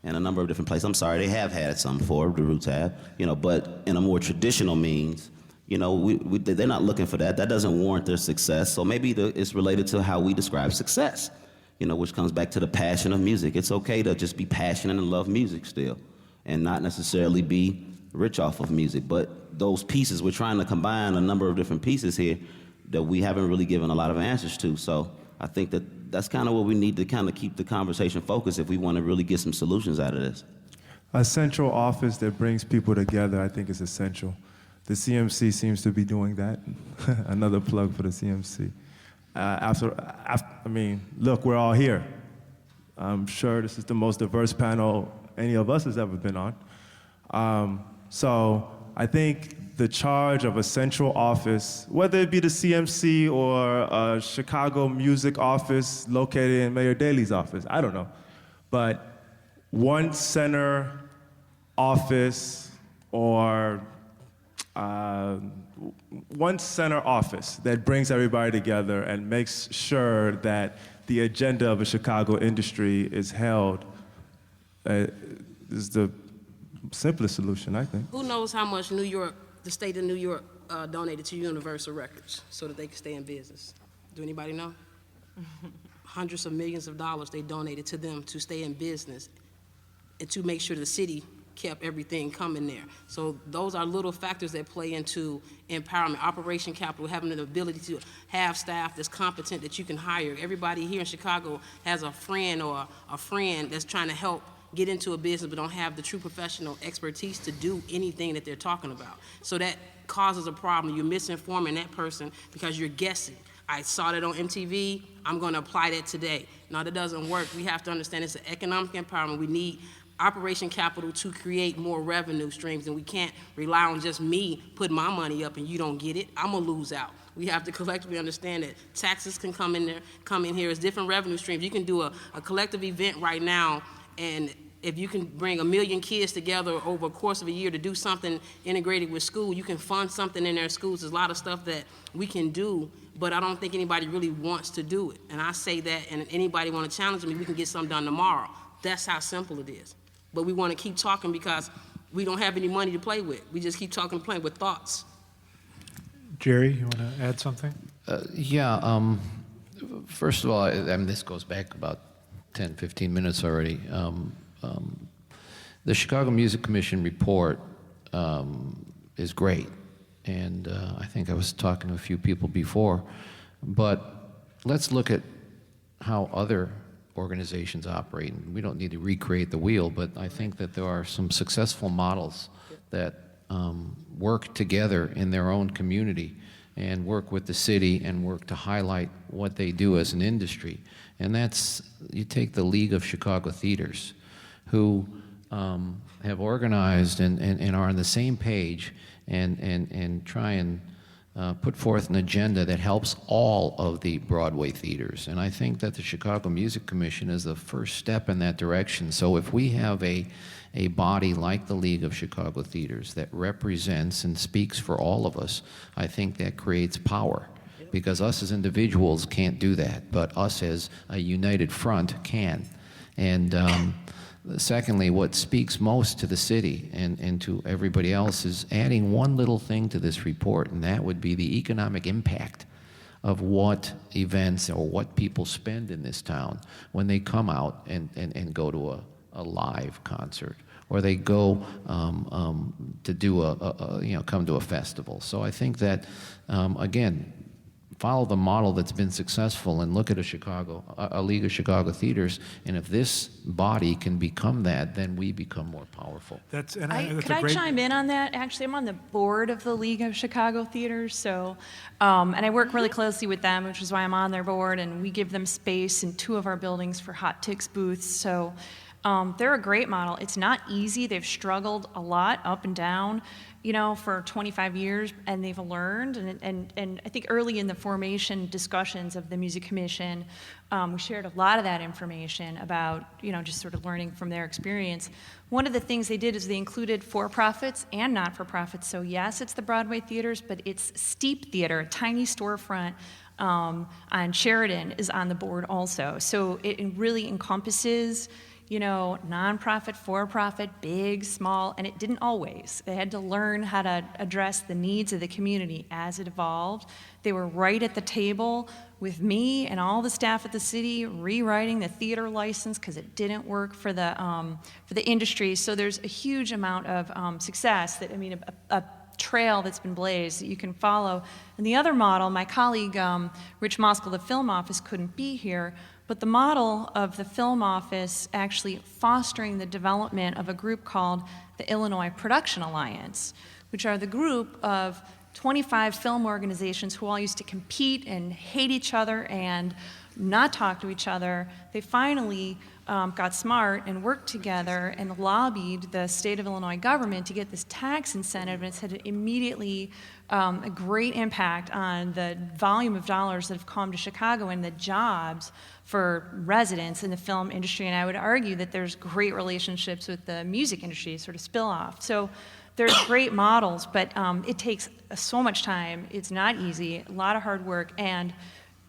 and a number of different places. I'm sorry, they have had some before, the Roots have, but in a more traditional means, they're not looking for that. That doesn't warrant their success. So maybe it's related to how we describe success, which comes back to the passion of music. It's okay to just be passionate and love music still, and not necessarily be rich off of music. But those pieces, we're trying to combine a number of different pieces here that we haven't really given a lot of answers to. So I think that's kind of what we need to kind of keep the conversation focused if we want to really get some solutions out of this. A central office that brings people together, I think, is essential. The CMC seems to be doing that. Another plug for the CMC. Look, we're all here. I'm sure this is the most diverse panel any of us has ever been on. So I think the charge of a central office, whether it be the CMC or a Chicago music office located in Mayor Daley's office, I don't know. But one center office or one center office that brings everybody together and makes sure that the agenda of a Chicago industry is held is the simplest solution, I think. Who knows how much the state of New York donated to Universal Records so that they could stay in business? Do anybody know? Hundreds of millions of dollars they donated to them to stay in business and to make sure the city kept everything coming there. So those are little factors that play into empowerment. Operation capital, having the ability to have staff that's competent that you can hire. Everybody here in Chicago has a friend or a friend that's trying to help get into a business but don't have the true professional expertise to do anything that they're talking about. So that causes a problem. You're misinforming that person because you're guessing. I saw that on MTV, I'm going to apply that today. No, that doesn't work. We have to understand it's an economic empowerment. We need operation capital to create more revenue streams, and we can't rely on just me putting my money up and you don't get it. I'm going to lose out. We have to collectively understand that taxes can come in here as different revenue streams. You can do a collective event right now, and if you can bring 1 million kids together over a course of a year to do something integrated with school, you can fund something in their schools. There's a lot of stuff that we can do, but I don't think anybody really wants to do it. And I say that, and anybody want to challenge me, we can get something done tomorrow. That's how simple it is. But we want to keep talking because we don't have any money to play with. We just keep talking and playing with thoughts. Jerry, you want to add something? Yeah. First of all, I mean, this goes back about 10, 15 minutes already. The Chicago Music Commission report is great, and I think I was talking to a few people before, but let's look at how other organizations operate. And we don't need to recreate the wheel, but I think that there are some successful models that work together in their own community and work with the city and work to highlight what they do as an industry. And that's, you take the League of Chicago Theaters, who have organized and are on the same page and try and put forth an agenda that helps all of the Broadway theaters. And I think that the Chicago Music Commission is the first step in that direction. So if we have a body like the League of Chicago Theaters that represents and speaks for all of us, I think that creates power. Because us as individuals can't do that, but us as a united front can. And secondly, what speaks most to the city and to everybody else is adding one little thing to this report, and that would be the economic impact of what events or what people spend in this town when they come out and go to a live concert, or they go to do come to a festival. So I think that, again, follow the model that's been successful and look at a League of Chicago Theaters, and if this body can become that, then we become more powerful. Could I chime in on that? Actually, I'm on the board of the League of Chicago Theaters, so, and I work really closely with them, which is why I'm on their board, and we give them space in 2 of our buildings for Hot Ticks booths, so they're a great model. It's not easy. They've struggled a lot up and down, for 25 years, and they've learned. And I think early in the formation discussions of the Music Commission, we shared a lot of that information about, just sort of learning from their experience. One of the things they did is they included for-profits and not-for-profits. So yes, it's the Broadway theaters, but it's Steep Theater, a tiny storefront on Sheridan, is on the board also. So it really encompasses nonprofit, for-profit, big, small, and it didn't always. They had to learn how to address the needs of the community as it evolved. They were right at the table with me and all the staff at the city rewriting the theater license because it didn't work for the industry. So there's a huge amount of success a trail that's been blazed that you can follow. And the other model, my colleague Rich Moskal, the film office, couldn't be here, but the model of the film office actually fostering the development of a group called the Illinois Production Alliance, which are the group of 25 film organizations who all used to compete and hate each other and not talk to each other. They finally got smart and worked together and lobbied the state of Illinois government to get this tax incentive, and it's had immediately a great impact on the volume of dollars that have come to Chicago and the jobs for residents in the film industry. And I would argue that there's great relationships with the music industry, sort of spill off. So there's great models, but it takes so much time. It's not easy, a lot of hard work, and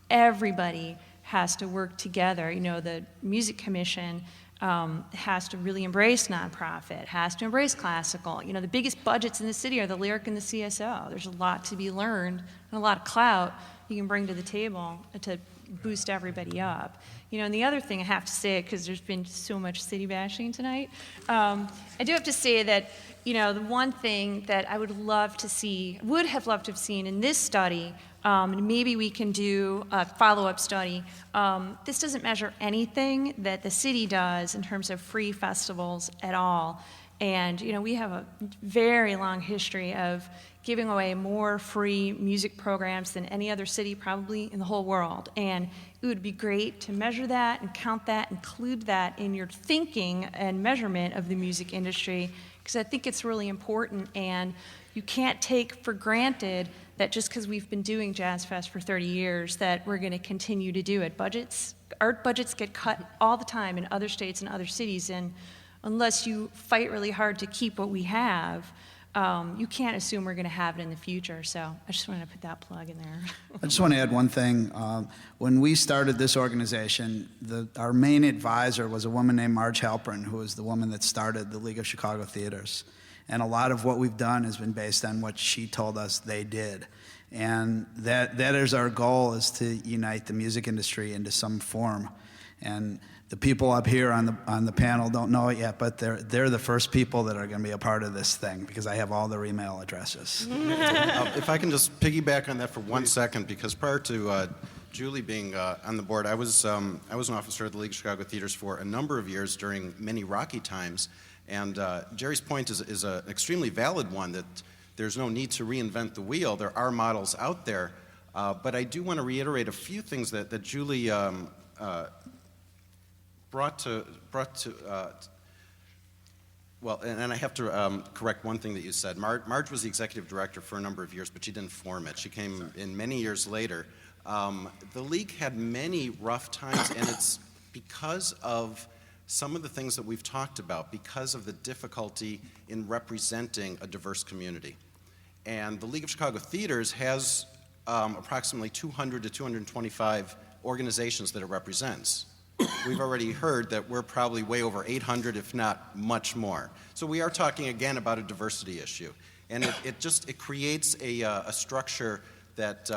everybody has to work together. The Music Commission has to really embrace nonprofit, has to embrace classical. The biggest budgets in the city are the Lyric and the CSO. There's a lot to be learned and a lot of clout you can bring to the table to boost everybody up. And the other thing I have to say, because there's been so much city bashing tonight, I do have to say that, the one thing that I would have loved to have seen in this study, and maybe we can do a follow-up study. This doesn't measure anything that the city does in terms of free festivals at all. And, we have a very long history of giving away more free music programs than any other city probably in the whole world. And it would be great to measure that and count that, include that in your thinking and measurement of the music industry, because I think it's really important, and you can't take for granted that just because we've been doing Jazz Fest for 30 years that we're going to continue to do it. Art budgets get cut all the time in other states and other cities, and unless you fight really hard to keep what we have, you can't assume we're going to have it in the future. So I just wanted to put that plug in there. I just want to add one thing. When we started this organization, our main advisor was a woman named Marge Halpern, who was the woman that started the League of Chicago Theaters. And a lot of what we've done has been based on what she told us they did. And that is our goal, is to unite the music industry into some form. And the people up here on the panel don't know it yet, but they're the first people that are going to be a part of this thing, because I have all their email addresses. If I can just piggyback on that for 1 second, because prior to Julie being on the board, I was an officer at the League of Chicago Theaters for a number of years during many rocky times. And Jerry's point is an extremely valid one, that there's no need to reinvent the wheel. There are models out there. But I do want to reiterate a few things that Julie brought to well, and I have to correct one thing that you said. Marge was the executive director for a number of years, but she didn't form it. She came in many years later. The league had many rough times, and it's because of some of the things that we've talked about, because of the difficulty in representing a diverse community. And the League of Chicago Theaters has approximately 200 to 225 organizations that it represents. We've already heard that we're probably way over 800, if not much more. So we are talking again about a diversity issue. And it creates a structure that,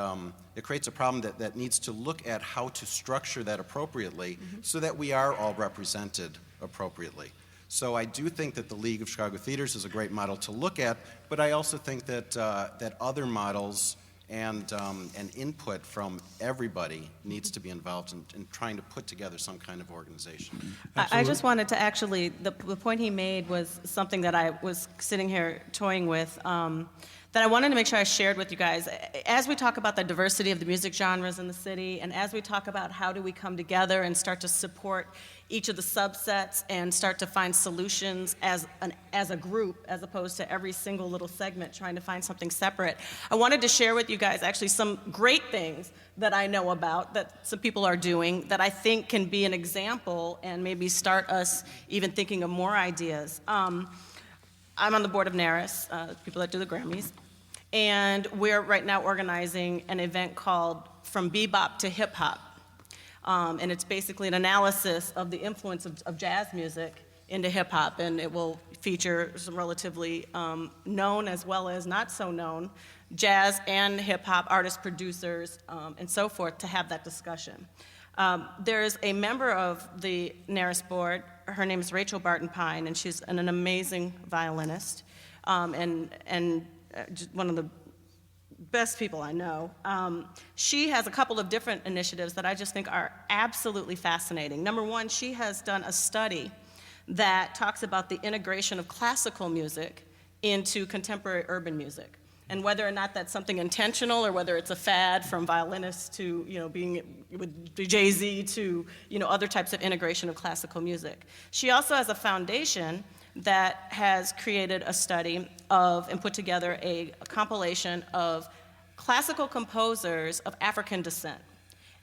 it creates a problem that needs to look at how to structure that appropriately so that we are all represented appropriately. So I do think that the League of Chicago Theaters is a great model to look at, but I also think that, that other models and input from everybody needs to be involved in trying to put together some kind of organization. I just wanted to actually, the point he made was something that I was sitting here toying with, that I wanted to make sure I shared with you guys. As we talk about the diversity of the music genres in the city, and as we talk about how do we come together and start to support each of the subsets and start to find solutions as a group, as opposed to every single little segment trying to find something separate, I wanted to share with you guys actually some great things that I know about that some people are doing that I think can be an example and maybe start us even thinking of more ideas. I'm on the board of NARIS, people that do the Grammys, and we're right now organizing an event called From Bebop to Hip Hop. And it's basically an analysis of the influence of jazz music into hip hop, and it will feature some relatively known as well as not so known jazz and hip hop artists, producers, and so forth to have that discussion. There's a member of the NARIS board, her name is Rachel Barton Pine, and she's an amazing violinist, and just one of the best people I know. She has a couple of different initiatives that I just think are absolutely fascinating. Number one, she has done a study that talks about the integration of classical music into contemporary urban music, and whether or not that's something intentional or whether it's a fad from violinists to, being with Jay-Z to, other types of integration of classical music. She also has a foundation that has created a study of and put together a compilation of classical composers of African descent.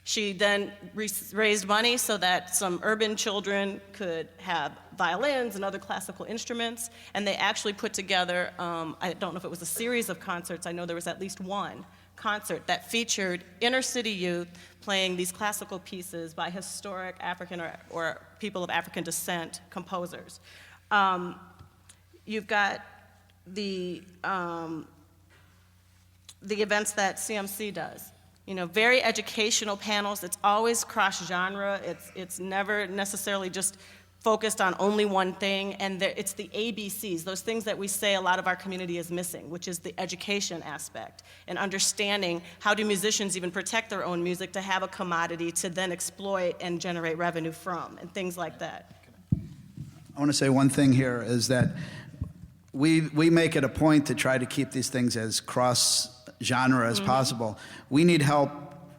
She then raised money so that some urban children could have violins and other classical instruments, and they actually put together, I don't know if it was a series of concerts, I know there was at least one concert that featured inner city youth playing these classical pieces by historic African or people of African descent composers. You've got the events that CMC does. Very educational panels. It's always cross-genre. It's never necessarily just focused on only one thing, and it's the ABCs, those things that we say a lot of our community is missing, which is the education aspect and understanding how do musicians even protect their own music to have a commodity to then exploit and generate revenue from, and things like that. I want to say one thing here is that we make it a point to try to keep these things as cross-genre as possible. We need help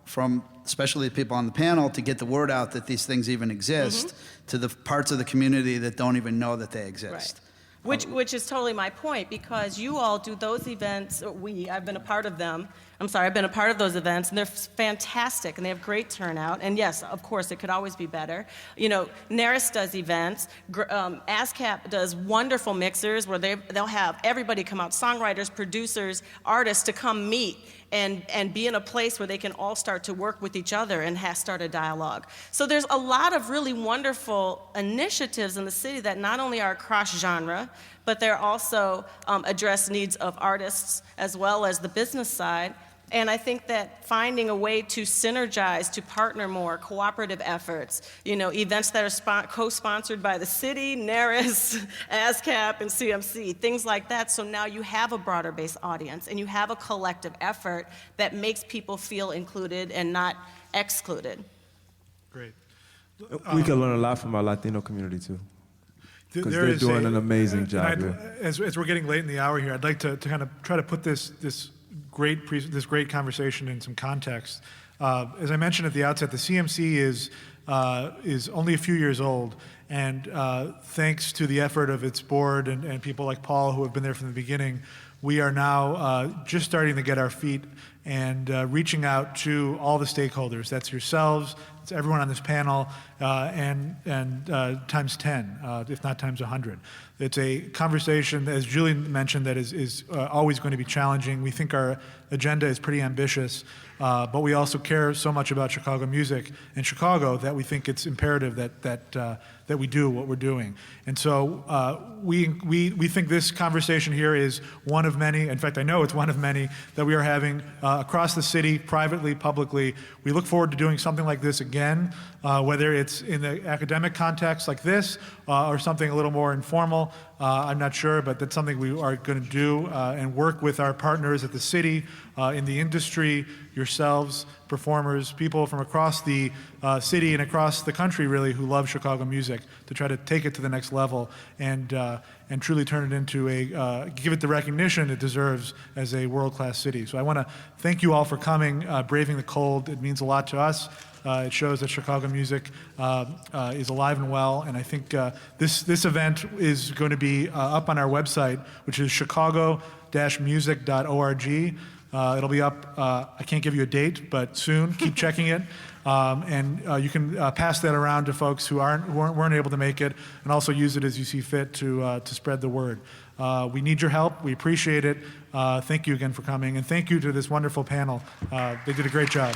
from especially the people on the panel to get the word out that these things even exist to the parts of the community that don't even know that they exist. Right. Which is totally my point, because you all do those events, I've been a part of them, I've been a part of those events, and they're fantastic, and they have great turnout. And yes, of course, it could always be better. You know, NARIS does events. ASCAP does wonderful mixers where they'll have everybody come out, songwriters, producers, artists, to come meet and be in a place where they can all start to work with each other and start a dialogue. So there's a lot of really wonderful initiatives in the city that not only are cross-genre, but they're also address needs of artists as well as the business side. And I think that finding a way to synergize, to partner more, cooperative efforts, you know, events that are co-sponsored by the city, NARIS, ASCAP, and CMC, things like that. So now you have a broader based audience and you have a collective effort that makes people feel included and not excluded. Great. We can learn a lot from our Latino community too, because they're doing an amazing job here. As we're getting late in the hour here, I'd like to kind of try to put this great conversation in some context. As I mentioned at the outset, the CMC is only a few years old, and thanks to the effort of its board and people like Paul who have been there from the beginning, we are now just starting to get our feet and reaching out to all the stakeholders. That's yourselves, it's everyone on this panel, and times 10, if not times 100. It's a conversation, as Julie mentioned, that is always going to be challenging. We think our agenda is pretty ambitious, but we also care so much about Chicago music and Chicago that we think it's imperative that we do what we're doing. And so we think this conversation here is one of many, in fact I know it's one of many, that we are having across the city, privately, publicly. We look forward to doing something like this again, whether it's in the academic context like this or something a little more informal. I'm not sure, but that's something we are going to do and work with our partners at the city, in the industry, yourselves, performers, people from across the city and across the country really who love Chicago music, to try to take it to the next level and truly turn it into give it the recognition it deserves as a world-class city. So I want to thank you all for coming, braving the cold. It means a lot to us. It shows that Chicago music is alive and well, and I think this event is going to be up on our website, which is chicago-music.org. It'll be up, I can't give you a date, but soon. Keep checking it. And you can pass that around to folks who weren't able to make it, and also use it as you see fit to spread the word. We need your help. We appreciate it. Thank you again for coming, and thank you to this wonderful panel. They did a great job.